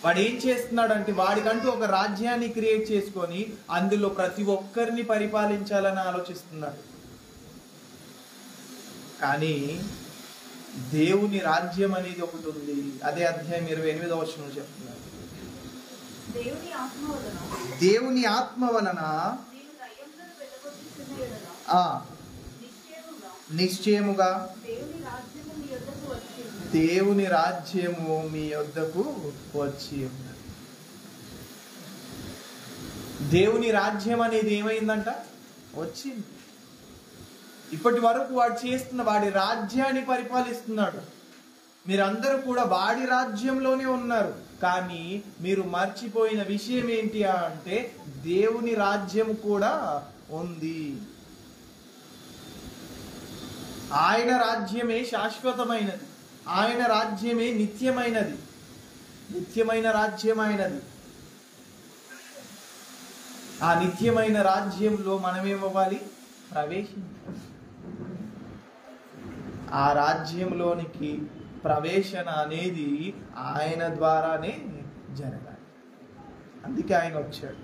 వాడు ఏం చేస్తున్నాడంటే వాడికంటూ ఒక రాజ్యాన్ని క్రియేట్ చేసుకొని అందులో ప్రతి ఒక్కరిని పరిపాలించాలని ఆలోచిస్తున్నాడు. కానీ దేవుని రాజ్యం అనేది ఒకటి ఉంది. అదే అధ్యాయం 28వ వచనం చెప్తున్నారు. దేవుని ఆత్మ వలన నిశ్చయముగా దేవుని రాజ్యము మీ యొద్దకు వచ్చి ఉన్నది. దేవుని రాజ్యం అనేది ఏమైందంట? వచ్చింది. ఇప్పటి వరకు వాడు చేస్తున్న వాడి రాజ్యాన్ని పరిపాలిస్తున్నాడు. మీరందరూ కూడా వాడి రాజ్యంలోనే ఉన్నారు. కానీ మీరు మర్చిపోయిన విషయం ఏంటి అంటే దేవుని రాజ్యం కూడా ఉంది. ఆయన రాజ్యమే శాశ్వతమైనది. ఆయన రాజ్యమే నిత్యమైనది. నిత్యమైన రాజ్యం ఆయనది. ఆ నిత్యమైన రాజ్యంలో మనమేమవ్వాలి? ప్రవేశించాలి. ఆ రాజ్యంలోనికి ప్రవేశన అనేది ఆయన ద్వారానే జరగాలి. అందుకే ఆయన వచ్చాడు.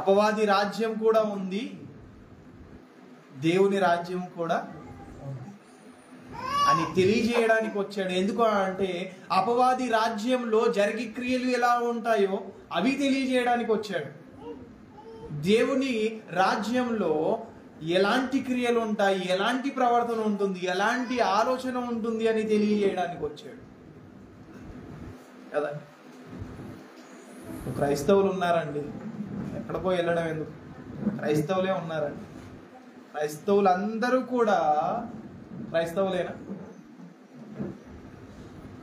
అపవాది రాజ్యం కూడా ఉంది, దేవుని రాజ్యం కూడా ఉంది అని తెలియజేయడానికి వచ్చాడు. ఎందుకు అంటే అపవాది రాజ్యంలో జరిగే క్రియలు ఎలా ఉంటాయో అవి తెలియజేయడానికి వచ్చాడు. దేవుని రాజ్యంలో ఎలాంటి క్రియలు ఉంటాయి, ఎలాంటి ప్రవర్తన ఉంటుంది, ఎలాంటి ఆలోచన ఉంటుంది అని తెలియజేయడానికి వచ్చాడు కదా. క్రైస్తవులు ఉన్నారండి, ఎక్కడికో వెళ్ళడం ఎందుకు? క్రైస్తవులే ఉన్నారండి. క్రైస్తవులందరూ కూడా క్రైస్తవులేనా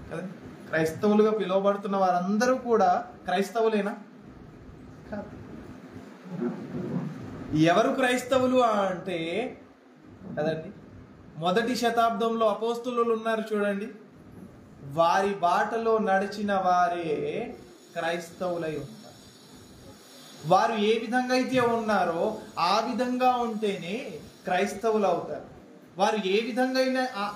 కదా? క్రైస్తవులుగా పిలువబడుతున్న వారందరూ కూడా క్రైస్తవులేనా? కాదు. ఎవరు క్రైస్తవులు అంటే కదండి, మొదటి శతాబ్దంలో అపోస్తులు ఉన్నారు చూడండి, వారి బాటలో నడిచిన వారే క్రైస్తవులై ఉంటారు. వారు ఏ విధంగా అయితే ఉన్నారో ఆ విధంగా ఉంటేనే క్రైస్తవులు అవుతారు. వారు ఏ విధంగా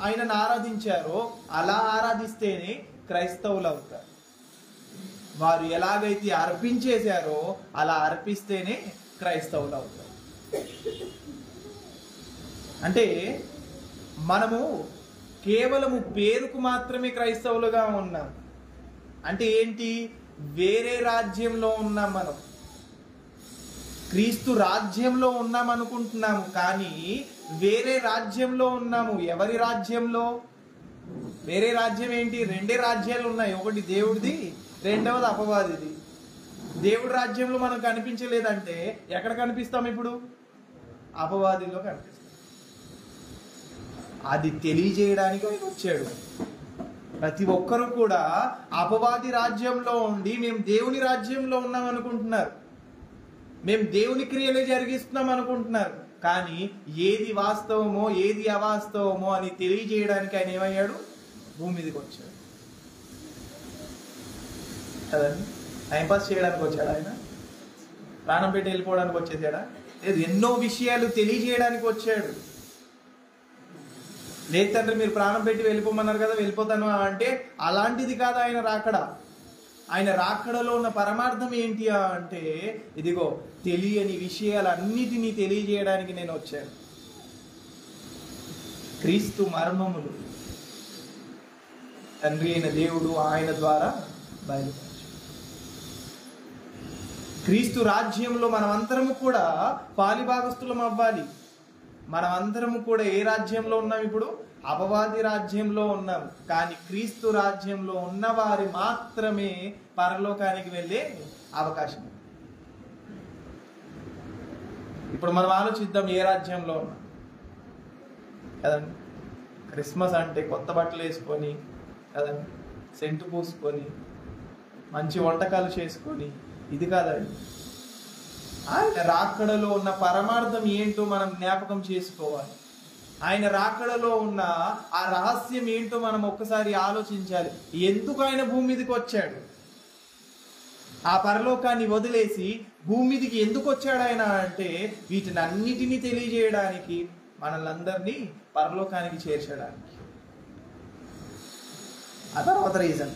ఆయనను ఆరాధించారో అలా ఆరాధిస్తేనే క్రైస్తవులు అవుతారు. వారు ఎలాగైతే అర్పించేశారో అలా అర్పిస్తేనే క్రైస్తవులు అవుతారు. అంటే మనము కేవలము పేరుకు మాత్రమే క్రైస్తవులుగా ఉన్నాం. అంటే ఏంటి? వేరే రాజ్యంలో ఉన్నాం. మనం క్రీస్తు రాజ్యంలో ఉన్నాం అనుకుంటున్నాము, కానీ వేరే రాజ్యంలో ఉన్నాము. ఎవరి రాజ్యంలో? వేరే రాజ్యం ఏంటి? రెండే రాజ్యాలు ఉన్నాయి. ఒకటి దేవుడిది, రెండవది అపవాదిది. దేవుడి రాజ్యంలో మనం కనిపించలేదంటే ఎక్కడ కనిపిస్తాం? ఇప్పుడు అపవాదిలో కనిపిస్తాం. అది తెలియజేయడానికి ఆయన వచ్చాడు. ప్రతి ఒక్కరు కూడా అపవాది రాజ్యంలో ఉండి మేము దేవుని రాజ్యంలో ఉన్నాం అనుకుంటున్నారు, మేము దేవుని క్రియలే జరిగిస్తున్నాం అనుకుంటున్నారు. కానీ ఏది వాస్తవమో ఏది అవాస్తవమో అని తెలియజేయడానికి ఆయన ఏమయ్యాడు? భూమి మీదకి వచ్చాడు కదండి. టైంపాస్ చేయడానికి వచ్చాడు ఆయన? ప్రాణం పెట్టి వెళ్ళిపోవడానికి వచ్చేసాడా? లేదు, ఎన్నో విషయాలు తెలియజేయడానికి వచ్చాడు. లేదు తండ్రి మీరు ప్రాణం పెట్టి వెళ్ళిపోమన్నారు కదా, వెళ్ళిపోతాను అంటే అలాంటిది కాదు ఆయన రాకడ. ఆయన రాకడలో ఉన్న పరమార్థం ఏంటి అంటే ఇదిగో తెలియని విషయాలన్నిటినీ తెలియజేయడానికి నేను వచ్చాను. క్రీస్తు మర్మములు తండ్రి అయిన దేవుడు ఆయన ద్వారా బయలుపరచు. క్రీస్తు రాజ్యంలో మనమందరము కూడా పాలిభాగస్తులం అవ్వాలి. మనమందరము కూడా ఏ రాజ్యంలో ఉన్నాం? ఇప్పుడు అపవాది రాజ్యంలో ఉన్నాం. కానీ క్రీస్తు రాజ్యంలో ఉన్నవారి మాత్రమే పరలోకానికి వెళ్ళే అవకాశం. ఇప్పుడు మనం ఆలోచిద్దాం, ఏ రాజ్యంలో ఉన్నాం కదండి. క్రిస్మస్ అంటే కొత్త బట్టలు వేసుకొని కదండి, సెంటు పూసుకొని మంచి వంటకాలు చేసుకొని, ఇది కాదండి. ఆయన రాకడలో ఉన్న పరమార్థం ఏంటో మనం జ్ఞాపకం చేసుకోవాలి. ఆయన రాకడలో ఉన్న ఆ రహస్యం ఏంటో మనం ఒక్కసారి ఆలోచించాలి. ఎందుకు ఆయన భూమి మీదకి వచ్చాడు? ఆ పరలోకాన్ని వదిలేసి భూమి మీదకి ఎందుకు వచ్చాడు ఆయన అంటే, వీటిని అన్నిటినీ తెలియజేయడానికి, మనల్ని పరలోకానికి చేర్చడానికి. ఆ తర్వాత రీజన్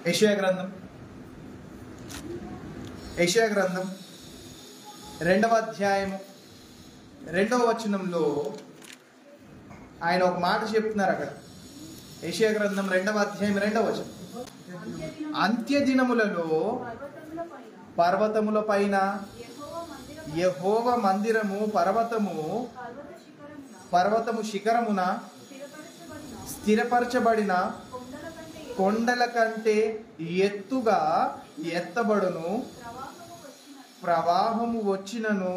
యెషయా గ్రంథం 2వ అధ్యాయము 2వ వచనంలో ఆయన ఒక మాట చెప్తున్నారు అక్కడ. యెషయా గ్రంథం 2వ అధ్యాయం 2వ వచనం, అంత్య దినములలో పర్వతముల పైన యెహోవా మందిరము పర్వతము శిఖరమున స్థిరపరచబడిన కొండల కంటే ఎత్తుగా ఎత్తబడును. ప్రవాహము వచ్చినను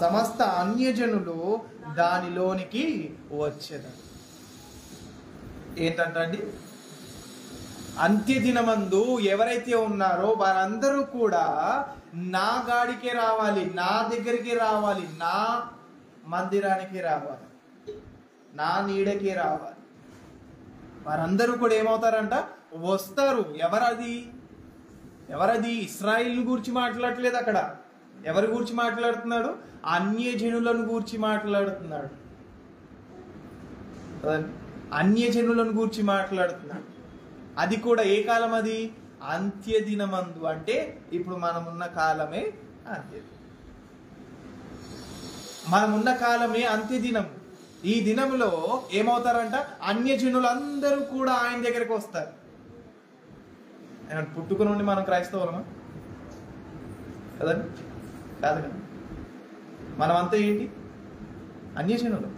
సమస్త అన్యజనులు దానిలోనికి వచ్చేది. ఏంటంటండి? అంత్యదినమందు ఎవరైతే ఉన్నారో వారందరూ కూడా నా గాడికే రావాలి, నా దగ్గరికి రావాలి, నా మందిరానికి రావాలి, నా నీడకే రావాలి. వారందరూ కూడా ఏమవుతారంట? వస్తారు. ఎవరది? ఇశ్రాయేలు గురించి మాట్లాడట్లేదు అక్కడ. ఎవరి గురించి మాట్లాడుతున్నాడు? అన్యజనులను గురించి మాట్లాడుతున్నాడు. అన్యజనులను గురించి మాట్లాడుతున్నాడు. అది కూడా ఏ కాలం? అది అంత్యదినమందు. అంటే ఇప్పుడు మనమున్న కాలమే అంత్యదినం. మనమున్న కాలమే అంత్యదినం. ఈ దినంలో ఏమవుతారంట? అన్యజనులందరూ కూడా ఆయన దగ్గరికి వస్తారు. ఆయన పుట్టుక నుండి మనం క్రైస్తవులమా? కదండి, కాదు కదా. మనమంతా ఏంటి? అన్యజనులు.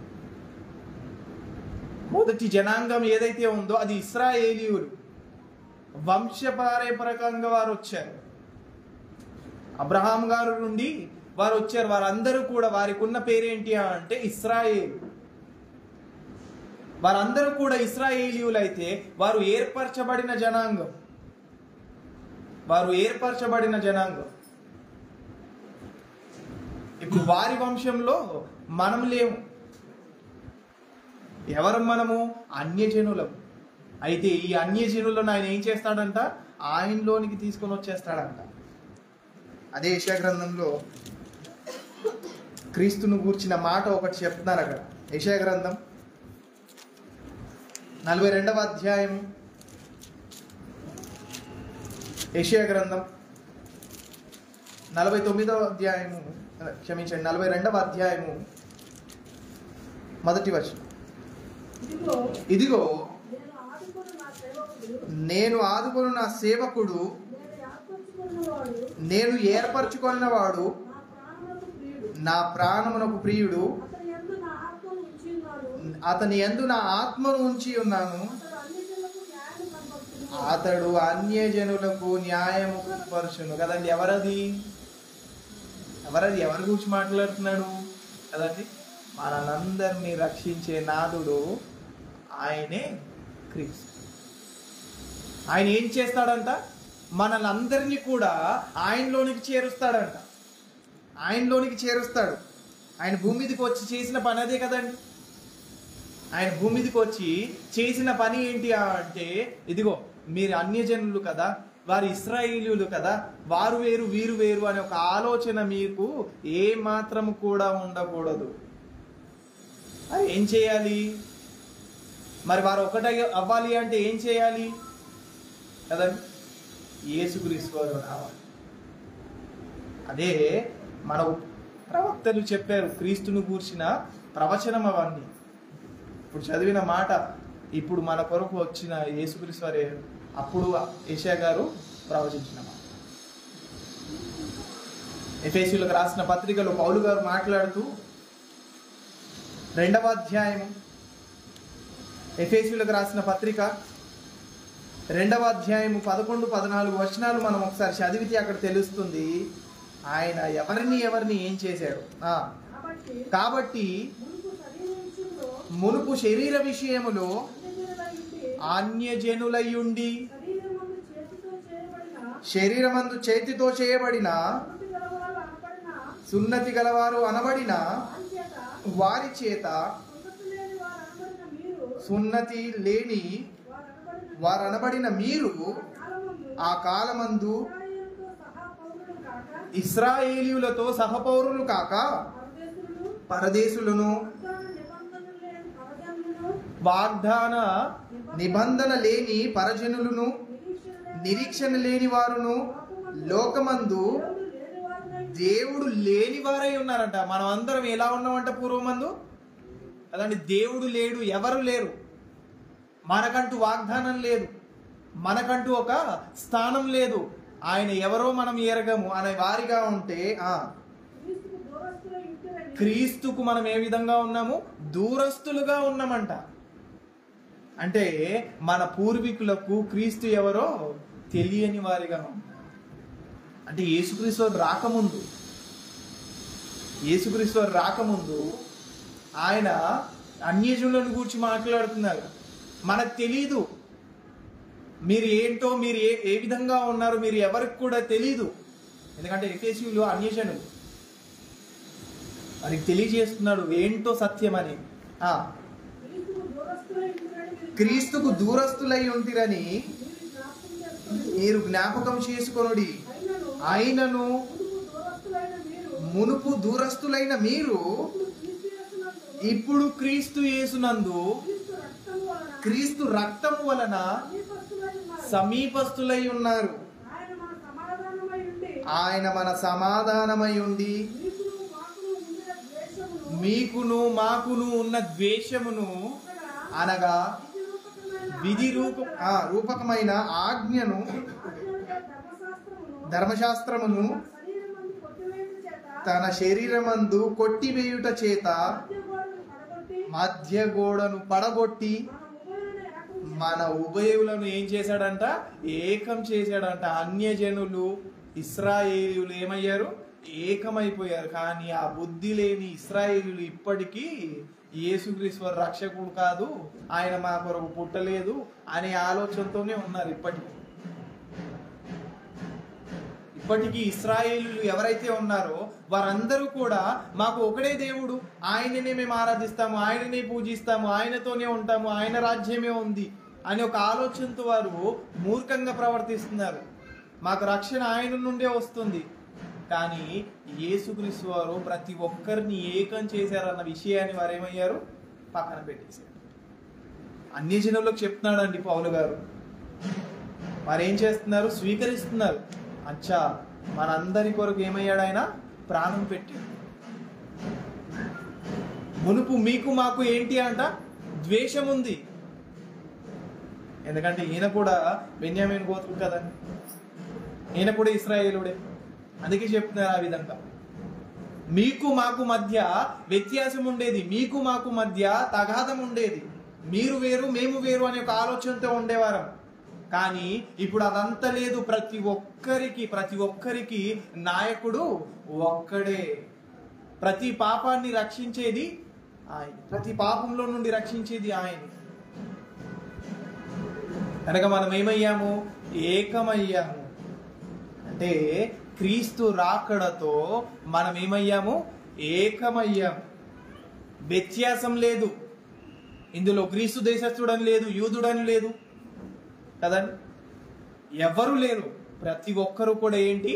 మొదటి జనాంగం ఏదైతే ఉందో అది ఇశ్రాయేలీయులు. వంశపారంపరకంగా వారు వచ్చారు. అబ్రహాం గారు నుండి వారు వచ్చారు. వారందరూ కూడా వారికి ఉన్న పేరేంటి అంటే ఇశ్రాయేలు. వారందరూ కూడా ఇశ్రాయేలీయులు అయితే వారు ఏర్పరచబడిన జనాంగం. ఇప్పుడు వారి వంశంలో మనం లేము. ఎవరు మనము? అన్యజనులం. అయితే ఈ అన్యజనులను ఆయన ఏం చేస్తాడంట? ఆయనలోనికి తీసుకొని వచ్చేస్తాడంట. అదే యెషయా గ్రంథంలో క్రీస్తును గూర్చిన మాట ఒకటి చెప్తున్నారు అక్కడ. యెషయా గ్రంథం 42వ అధ్యాయము, యెషయా గ్రంథం 49వ అధ్యాయము, 42వ అధ్యాయము 1వ వచనం. ఇదిగో నేను ఆదుకొను నా సేవకుడు, నేను ఏర్పరచుకున్నవాడు, నా ప్రాణమునకు ప్రియుడు, అతని యందు నా ఆత్మను ఉంచి ఉన్నాను. అతడు అన్యజనులకు న్యాయము పరుచును. కదండి. ఎవరి గురించి మాట్లాడుతున్నాడు? కదండి. మనందరినీ రక్షించే నాథుడు ఆయనే క్రీస్తు. ఆయన ఏం చేస్తాడంట? మనలందరినీ కూడా ఆయనలోనికి చేరుస్తాడు. ఆయన భూమి మీదకి వచ్చి చేసిన పని అదే కదండి. ఆయన భూమి మీదకి వచ్చి చేసిన పని ఏంటి అంటే, ఇదిగో మీరు అన్యజనులు కదా, వారు ఇశ్రాయేలీయులు కదా, వారు వేరు వీరు వేరు అనే ఒక ఆలోచన మీకు ఏ మాత్రం కూడా ఉండకూడదు. అది ఏం చేయాలి మరి? వారు ఒకటే అవ్వాలి అంటే ఏం చేయాలి కదండి? యేసుక్రీస్తు వారు రావాలి. అదే మన ప్రవక్తలు చెప్పారు. క్రీస్తును గూర్చిన ప్రవచనం అవన్నీ. ఇప్పుడు చదివిన మాట ఇప్పుడు మన కొరకు వచ్చిన యేసుక్రీస్తు వారే అప్పుడు యెషయా గారు ప్రవచించిన మాట. ఎఫెసీయులకు రాసిన పత్రికలో పౌలు గారు మాట్లాడుతూ 2వ అధ్యాయము, ఎఫెసీయులకు రాసిన పత్రిక 2వ అధ్యాయము 11-14 వచనాలు మనం ఒకసారి చదివితే అక్కడ తెలుస్తుంది ఆయన ఎవరిని ఏం చేశాడు. కాబట్టి మునుపు శరీర విషయములో అన్యజనులయుండి శరీరమందు చేతితో చేయబడిన సున్నతి గలవారు అనబడిన వారి చేత సున్నతి లేని వారనబడిన మీరు ఆ కాలమందు ఇశ్రాయేలీయులతో సహపౌరులు కాక పరదేశులను, వాగ్దాన నిబంధన లేని పరజనులను, నిరీక్షణ లేని వారును, లోకమందు దేవుడు లేని వారై ఉన్నారంట. మనం అందరం ఎలా ఉన్నామంట పూర్వమందు? అలాంటి దేవుడు లేడు, ఎవరు లేరు, మనకంటూ వాగ్దానం లేదు, మనకంటూ ఒక స్థానం లేదు, ఆయన ఎవరో మనం ఎరగము అనే వారిగా ఉంటే క్రీస్తుకు మనం ఏ విధంగా ఉన్నాము? దూరస్తులుగా ఉన్నామంట. అంటే మన పూర్వీకులకు క్రీస్తు ఎవరో తెలియని వారిగా ఉన్నారు. అంటే యేసుక్రీస్తు రాకముందు ఆయన అన్యజనులను గురించి మాట్లాడుతున్నారు. మనకు తెలీదు మీరు ఏంటో, మీరు ఏ విధంగా ఉన్నారు, మీరు ఎవరికి కూడా తెలీదు. ఎందుకంటే ఎఫెసీయులు అన్యజనులు, వారికి తెలియజేస్తున్నాడు ఏంటో సత్యమని. క్రీస్తుకు దూరస్తులై ఉంటిరని మీరు జ్ఞాపకం చేసుకొనుడి. ఆయనను మునుపు దూరస్తులైన మీరు ఇప్పుడు క్రీస్తు యేసునందు క్రీస్తు రక్తము వలన సమీపస్తులై ఉన్నారు. ఆయన మన సమాధానమై ఉండి మీకును మాకును ఉన్న ద్వేషమును అనగా విధి రూపకమైన ఆజ్ఞను, ధర్మశాస్త్రమును తన శరీరమందు కొట్టివేయుట చేత మధ్య గోడను పడగొట్టి మన ఉభయులను ఏం చేశాడంట? ఏకం చేశాడంట. అన్యజనులు ఇశ్రాయేలీయులు ఏమయ్యారు? ఏకమైపోయారు. కానీ ఆ బుద్ధి లేని ఇశ్రాయేలీయులు ఇప్పటికీ యేసుక్రీస్తు రక్షకుడు కాదు, ఆయన మా కొరకు పుట్టలేదు అనే ఆలోచనతోనే ఉన్నారు. ఇప్పటికీ ఇశ్రాయేలీయులు ఎవరైతే ఉన్నారో వారందరూ కూడా మాకు ఒకడే దేవుడు, ఆయననే మేము ఆరాధిస్తాము, ఆయననే పూజిస్తాము, ఆయనతోనే ఉంటాము, ఆయన రాజ్యమే ఉంది అనే ఒక ఆలోచనతో వారు మూర్ఖంగా ప్రవర్తిస్తున్నారు. మాకు రక్షణ ఆయన నుండే వస్తుంది. కానీ యేసుక్రీస్తు వారు ప్రతి ఒక్కరిని ఏకం చేశారన్న విషయాన్ని వారు ఏమయ్యారు? పక్కన పెట్టేశారు. అన్యజనులకు చెప్తున్నాడండి పౌలు గారు. వారు ఏం చేస్తున్నారు? స్వీకరిస్తున్నారు. అచ్చా మనందరి కొరకు ఏమయ్యాడు? ఆయన ప్రాణం పెట్టాడు. మునుపు మీకు మాకు ఏంటి అంట? ద్వేషం ఉంది. ఎందుకంటే ఈయన కూడా బెన్యామీను గోత్రం కదా, ఈయన కూడా ఇశ్రాయేలుడే. అందుకే చెప్తున్నారు ఆ విధంగా. మీకు మాకు మధ్య వ్యత్యాసం ఉండేది, మీకు మాకు మధ్య తగాదం ఉండేది, మీరు వేరు మేము వేరు అనే ఒక ఆలోచనతో ఉండేవారం. కానీ ఇప్పుడు అదంతా లేదు. ప్రతి ఒక్కరికి నాయకుడు ఒక్కడే. ప్రతి పాపాన్ని రక్షించేది ఆయన, ప్రతి పాపంలో నుండి రక్షించేది ఆయన. కనుక మనం ఏమయ్యాము? ఏకమయ్యాము. అంటే క్రీస్తు రాకడతో మనం ఏమయ్యాము? ఏకమయ్యాము. వ్యత్యాసం లేదు ఇందులో. క్రీస్తు దేశస్థుడని లేదు, యూదుడని లేదు కదండి, ఎవరు లేరు. ప్రతి ఒక్కరు కూడా ఏంటి?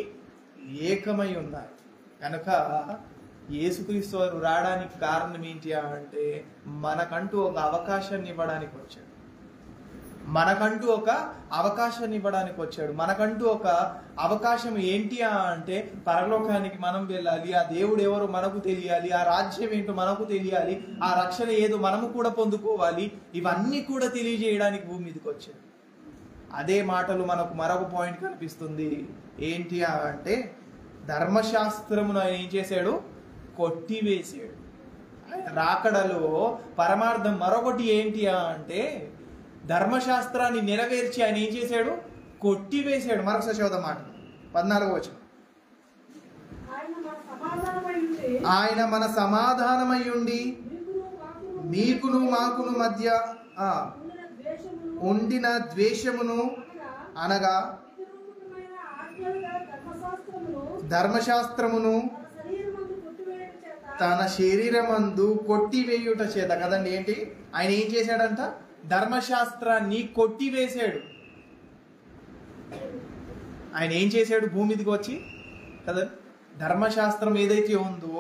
ఏకమై ఉన్నారు. కనుక యేసుక్రీస్తు వారు రావడానికి కారణం ఏంటి అంటే మనకంటూ ఒక అవకాశాన్ని ఇవ్వడానికి వచ్చాడు. మనకంటూ ఒక అవకాశాన్ని ఇవ్వడానికి వచ్చాడు. మనకంటూ ఒక అవకాశం ఏంటి అంటే పరలోకానికి మనం వెళ్ళాలి, ఆ దేవుడు ఎవరో మనకు తెలియాలి, ఆ రాజ్యం ఏంటో మనకు తెలియాలి, ఆ రక్షణ ఏదో మనము కూడా పొందుకోవాలి. ఇవన్నీ కూడా తెలియజేయడానికి భూమి మీదకి వచ్చాడు. అదే మాటలు మనకు మరొక పాయింట్ కనిపిస్తుంది. ఏంటి అంటే ధర్మశాస్త్రమును ఆయన ఏం చేశాడు? కొట్టివేసాడు. ఆయన రాకడలో పరమార్థం మరొకటి ఏంటి అంటే ధర్మశాస్త్రాన్ని నెరవేర్చి ఆయన ఏం చేశాడు? కొట్టివేశాడు. మరొకసారి చదువుదాం మాట 14వ వచనం. ఆయన మన సమాధానమై ఉండి మీకును మాకును మధ్య ఉండిన ద్వేషమును అనగా ధర్మశాస్త్రమును తన శరీరమందు కొట్టివేయుట చేత. కదండి, ఏంటి ఆయన ఏం చేశాడంట? ధర్మశాస్త్రాన్ని కొట్టివేశాడు. ఆయన ఏం చేశాడు? భూమి మీదకి వచ్చి కదా, ధర్మశాస్త్రం ఏదైతే ఉందో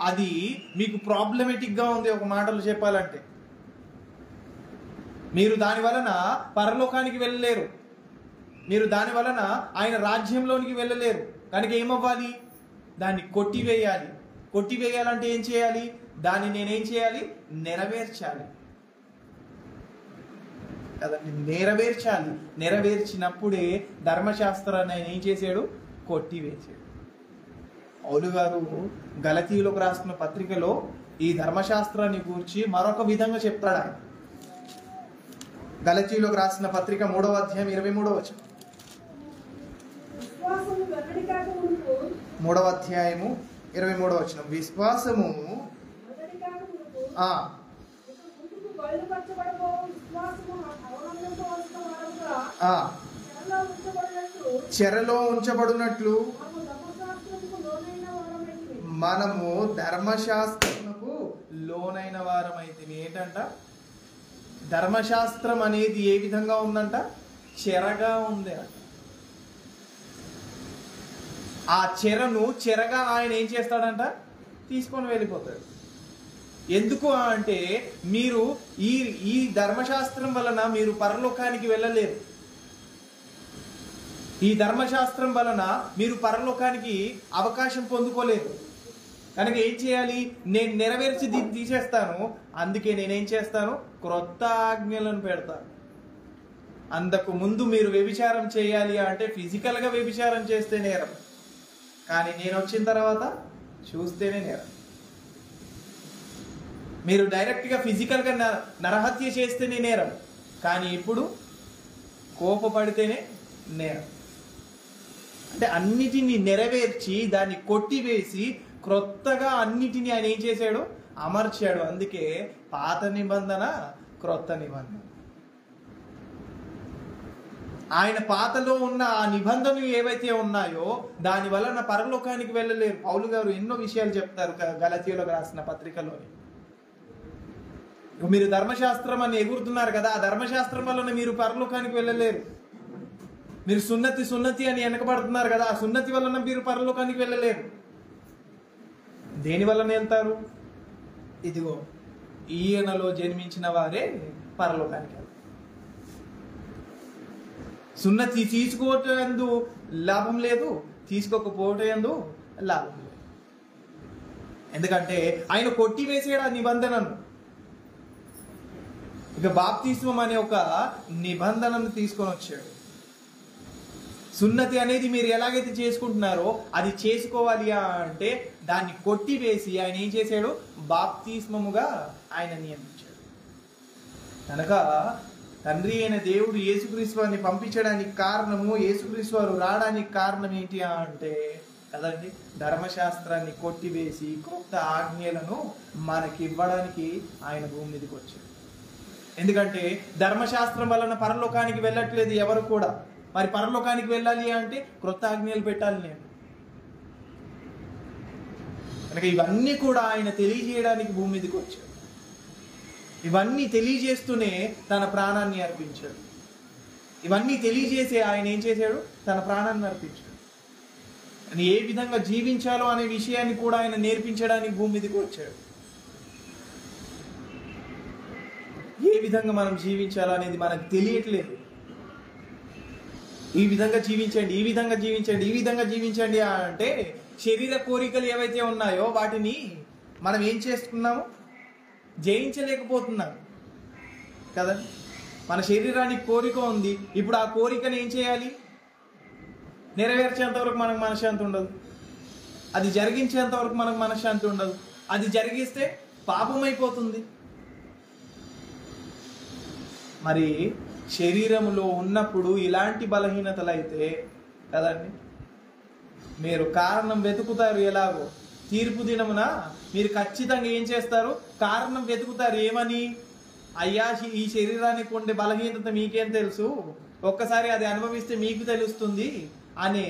అది మీకు ప్రాబ్లమేటిక్ గా ఉంది. ఒక మాటలు చెప్పాలంటే మీరు దాని వలన పరలోకానికి వెళ్ళలేరు, మీరు దాని వలన ఆయన రాజ్యంలోనికి వెళ్ళలేరు. కనుక ఏమవ్వాలి? దాన్ని కొట్టివేయాలి. కొట్టివేయాలంటే ఏం చేయాలి? దాన్ని నేనేం చేయాలి? నెరవేర్చాలి కదండి, నెరవేర్చాలి. నెరవేర్చినప్పుడే ధర్మశాస్త్రాన్ని ఆయన ఏం చేశాడు? కొట్టివేశాడు. పౌలు గారు గలతీయులకు రాసిన పత్రికలో ఈ ధర్మశాస్త్రాన్ని గురించి మరొక విధంగా చెప్తాడు. ఆయన గలతీయులకు రాసిన పత్రిక 3వ అధ్యాయం 23వ వచనం. 3వ అధ్యాయము 23వ వచనం. విశ్వాసము చెరలో ఉంచబడినట్లు మనము ధర్మశాస్త్రమునకు లోనైన వారమైతే. ఏంటంట? ధర్మశాస్త్రం అనేది ఏ విధంగా ఉందంట? చెరగా ఉంది అంట. ఆ చెరగా ఆయన ఏం చేస్తాడంట? తీసుకొని వెళ్ళిపోతాడు. ఎందుకు అంటే మీరు ఈ ధర్మశాస్త్రం వలన మీరు పరలోకానికి వెళ్ళలేరు. ఈ ధర్మశాస్త్రం వలన మీరు పరలోకానికి అవకాశం పొందుకోలేరు. కనుక ఏం చేయాలి? నేను నెరవేర్చి దీన్ని తీసేస్తాను. అందుకే నేనేం చేస్తాను? క్రొత్త ఆజ్ఞలను పెడతాను. అంతకు ముందు మీరు వ్యభిచారం చేయాలి అంటే ఫిజికల్గా వ్యభిచారం చేస్తే నేరం, కానీ నేను వచ్చిన తర్వాత చూస్తేనే నేరం. మీరు డైరెక్ట్గా ఫిజికల్గా నరహత్య చేస్తేనే నేరం, కానీ ఇప్పుడు కోపపడితేనే నేరం. అంటే అన్నిటినీ నెరవేర్చి దాన్ని కొట్టివేసి క్రొత్తగా అన్నిటినీ ఆయన ఏం చేశాడు? అమర్చాడు. అందుకే పాత నిబంధన, క్రొత్త నిబంధన. ఆయన పాతలో ఉన్న ఆ నిబంధనలు ఏవైతే ఉన్నాయో దాని వలన పరలోకానికి వెళ్ళలేరు. పౌలు గారు ఎన్నో విషయాలు చెప్తారు గలతీయులకు రాసిన పత్రికలోని. మీరు ధర్మశాస్త్రం అని ఎగురుతున్నారు కదా, ఆ ధర్మశాస్త్రం వలన మీరు పరలోకానికి వెళ్ళలేరు. మీరు సున్నతి అని వెనకబడుతున్నారు కదా, ఆ సున్నతి వలన మీరు పరలోకానికి వెళ్ళలేరు. దేని వలన వెళ్తారు? ఇదిగో ఈయనలో జన్మించిన వారే పరలోకానికి వెళ్తారు. సున్నతి తీసుకోవటందు లాభం లేదు, తీసుకోకపోవటందు లాభం లేదు. ఎందుకంటే ఆయన కొట్టివేసాడు ఆ నిబంధనను. ఇక బాప్తిస్మం అనే ఒక నిబంధనను తీసుకొని వచ్చాడు. సున్నతి అనేది మీరు ఎలాగైతే చేసుకుంటున్నారో అది చేసుకోవాలి అంటే దాన్ని కొట్టివేసి ఆయన ఏం చేశాడు? బాప్తిస్మముగా ఆయన నియమించాడు. కనుక తండ్రి అయిన దేవుడు యేసుక్రీస్తు వారిని పంపించడానికి కారణము, యేసుక్రీస్తు వారు రావడానికి కారణం ఏంటి అంటే కదండి, ధర్మశాస్త్రాన్ని కొట్టివేసి కొత్త ఆజ్ఞలను మనకి ఇవ్వడానికి ఆయన భూమి మీదకి వచ్చాడు. ఎందుకంటే ధర్మశాస్త్రం వలన పరలోకానికి వెళ్ళట్లేదు ఎవరు కూడా. మరి పరలోకానికి వెళ్ళాలి అంటే క్రొత్త ఆజ్ఞలు పెట్టాలి నేను. కనుక ఇవన్నీ కూడా ఆయన తెలియజేయడానికి భూమి మీదకి వచ్చాడు. ఇవన్నీ తెలియజేస్తూనే తన ప్రాణాన్ని అర్పించాడు. ఇవన్నీ తెలియజేసే ఆయన ఏం చేశాడు? తన ప్రాణాన్ని అర్పించాడు. అని ఏ విధంగా జీవించాలో అనే విషయాన్ని కూడా ఆయన నేర్పించడానికి భూమి మీదకి వచ్చాడు. ఏ విధంగా మనం జీవించాలో అనేది మనకు తెలియట్లేదు. ఈ విధంగా జీవించండి, ఈ విధంగా జీవించండి, ఈ విధంగా జీవించండి అంటే శరీర కోరికలు ఏవైతే ఉన్నాయో వాటిని మనం ఏం చేస్తున్నాము? జయించలేకపోతున్నాము కదా. మన శరీరానికి కోరిక ఉంది, ఇప్పుడు ఆ కోరికను ఏం చేయాలి? నెరవేర్చేంత వరకు మనకు మనశ్శాంతి ఉండదు, అది జరిగించేంత వరకు మనకు మనశ్శాంతి ఉండదు. అది జరిగిస్తే పాపం అయిపోతుంది. మరి శరీరంలో ఉన్నప్పుడు ఇలాంటి బలహీనతలు అయితే కదండి, మీరు కారణం వెతుకుతారు. ఎలాగో తీర్పు దినమున మీరు ఖచ్చితంగా ఏం చేస్తారు? కారణం వెతుకుతారు. ఏమని? అయ్యా, ఈ శరీరానికి ఉండే బలహీనత మీకేం తెలుసు, ఒక్కసారి అది అనుభవిస్తే మీకు తెలుస్తుంది అనే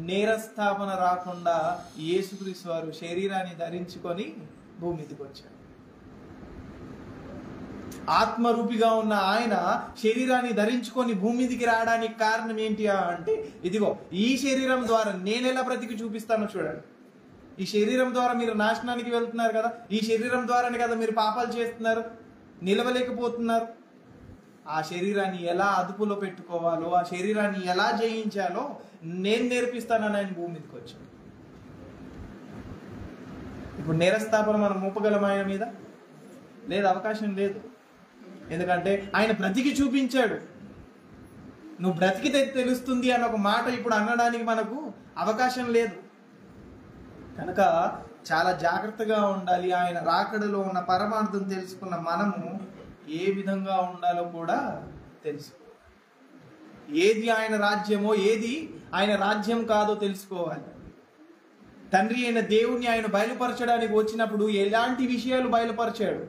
నేరస్థాపన రాకుండా యేసుక్రీస్తు వారు శరీరాన్ని ధరించుకొని భూమి మీదకి వచ్చారు. ఆత్మరూపిగా ఉన్న ఆయన శరీరాన్ని ధరించుకొని భూమి మీదకి రావడానికి కారణం ఏంటి అంటే, ఇదిగో ఈ శరీరం ద్వారా నేను ఎలా బ్రతికి చూపిస్తానో చూడండి. ఈ శరీరం ద్వారా మీరు నాశనానికి వెళ్తున్నారు కదా, ఈ శరీరం ద్వారానే కదా మీరు పాపాలు చేస్తున్నారు, నిలవలేకపోతున్నారు. ఆ శరీరాన్ని ఎలా అదుపులో పెట్టుకోవాలో, ఆ శరీరాన్ని ఎలా జయించాలో నేను నేర్పిస్తానని ఆయన భూమి మీదకి వచ్చాను. ఇప్పుడు నేరస్థాపన మనం మోపగలం ఆయన మీద? లేదు, అవకాశం లేదు. ఎందుకంటే ఆయన బ్రతికి చూపించాడు. నువ్వు బ్రతికితే తెలుస్తుంది అని ఒక మాట ఇప్పుడు అనడానికి మనకు అవకాశం లేదు. కనుక చాలా జాగ్రత్తగా ఉండాలి. ఆయన రాకడలో ఉన్న పరమార్థం తెలుసుకున్న మనము ఏ విధంగా ఉండాలో కూడా తెలుసు. ఏది ఆయన రాజ్యమో, ఏది ఆయన రాజ్యం కాదో తెలుసుకోవాలి. తండ్రి అయిన దేవుణ్ణి ఆయన బయలుపరచడానికి వచ్చినప్పుడు ఎలాంటి విషయాలు బయలుపరిచాడు,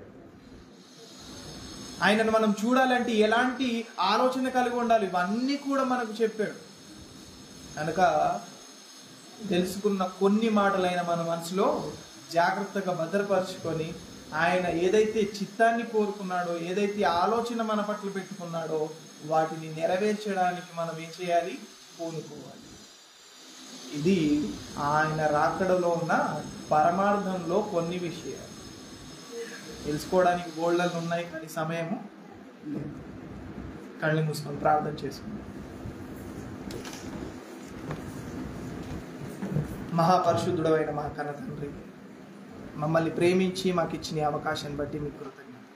ఆయనను మనం చూడాలంటే ఎలాంటి ఆలోచన కలిగి ఉండాలి, ఇవన్నీ కూడా మనకు చెప్పాడు. కనుక తెలుసుకున్న కొన్ని మాటలైన మన మనసులో జాగ్రత్తగా భద్రపరచుకొని ఆయన ఏదైతే చిత్తాన్ని కోరుకున్నాడో, ఏదైతే ఆలోచన మన పట్ల పెట్టుకున్నాడో వాటిని నెరవేర్చడానికి మనం ఏం చేయాలి? పూనుకోవాలి. ఇది ఆయన రాకడలో ఉన్న పరమార్థంలో కొన్ని విషయాలు. తెలుసుకోవడానికి గోల్డలు ఉన్నాయి, కానీ సమయము లేదు. కళ్ళు మూసుకొని ప్రార్థన చేసుకుందాం. మహాపరిశుద్ధుడైన మా కన్న తండ్రి, మమ్మల్ని ప్రేమించి మాకు ఇచ్చిన అవకాశాన్ని బట్టి మీకు కృతజ్ఞత.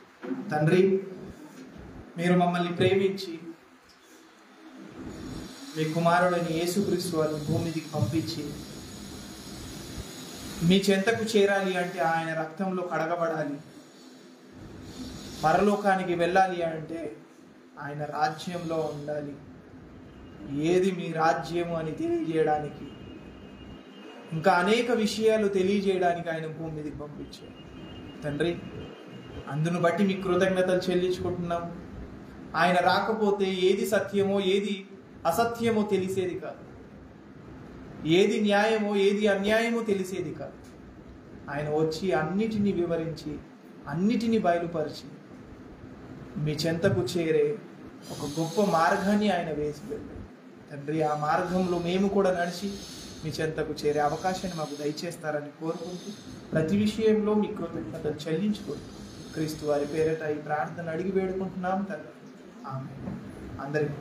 తండ్రి, మీరు మమ్మల్ని ప్రేమించి మీ కుమారుడిని యేసుక్రీస్తు వారిని భూమి మీదకి పంపించి మీ చెంతకు చేరాలి అంటే ఆయన రక్తంలో కడగబడాలి, పరలోకానికి వెళ్ళాలి అంటే ఆయన రాజ్యంలో ఉండాలి. ఏది మీ రాజ్యము అని తెలియజేయడానికి, ఇంకా అనేక విషయాలు తెలియజేయడానికి ఆయన భూమి మీదకి పంపించారు. తండ్రి, అందును బట్టి మీకు కృతజ్ఞతలు చెల్లించుకుంటున్నాం. ఆయన రాకపోతే ఏది సత్యమో ఏది అసత్యమో తెలిసేది కాదు, ఏది న్యాయమో ఏది అన్యాయమో తెలిసేది కాదు. ఆయన వచ్చి అన్నిటినీ వివరించి అన్నిటినీ బయలుపరిచి మీ చెంతకు చేరే ఒక గొప్ప మార్గాన్ని ఆయన వేసి వెళ్ళారు. తండ్రి, ఆ మార్గంలో మేము కూడా నడిచి మీ చెంతకు చేరే అవకాశాన్ని మాకు దయచేస్తారని కోరుకుంటూ ప్రతి విషయంలో మీ కృతజ్ఞతలు చెల్లించుకుంటూ క్రీస్తు వారి పేరిట ఈ ప్రార్థన అడిగి వేడుకుంటున్నాం తండ్రి. ఆమేన్. అందరికీ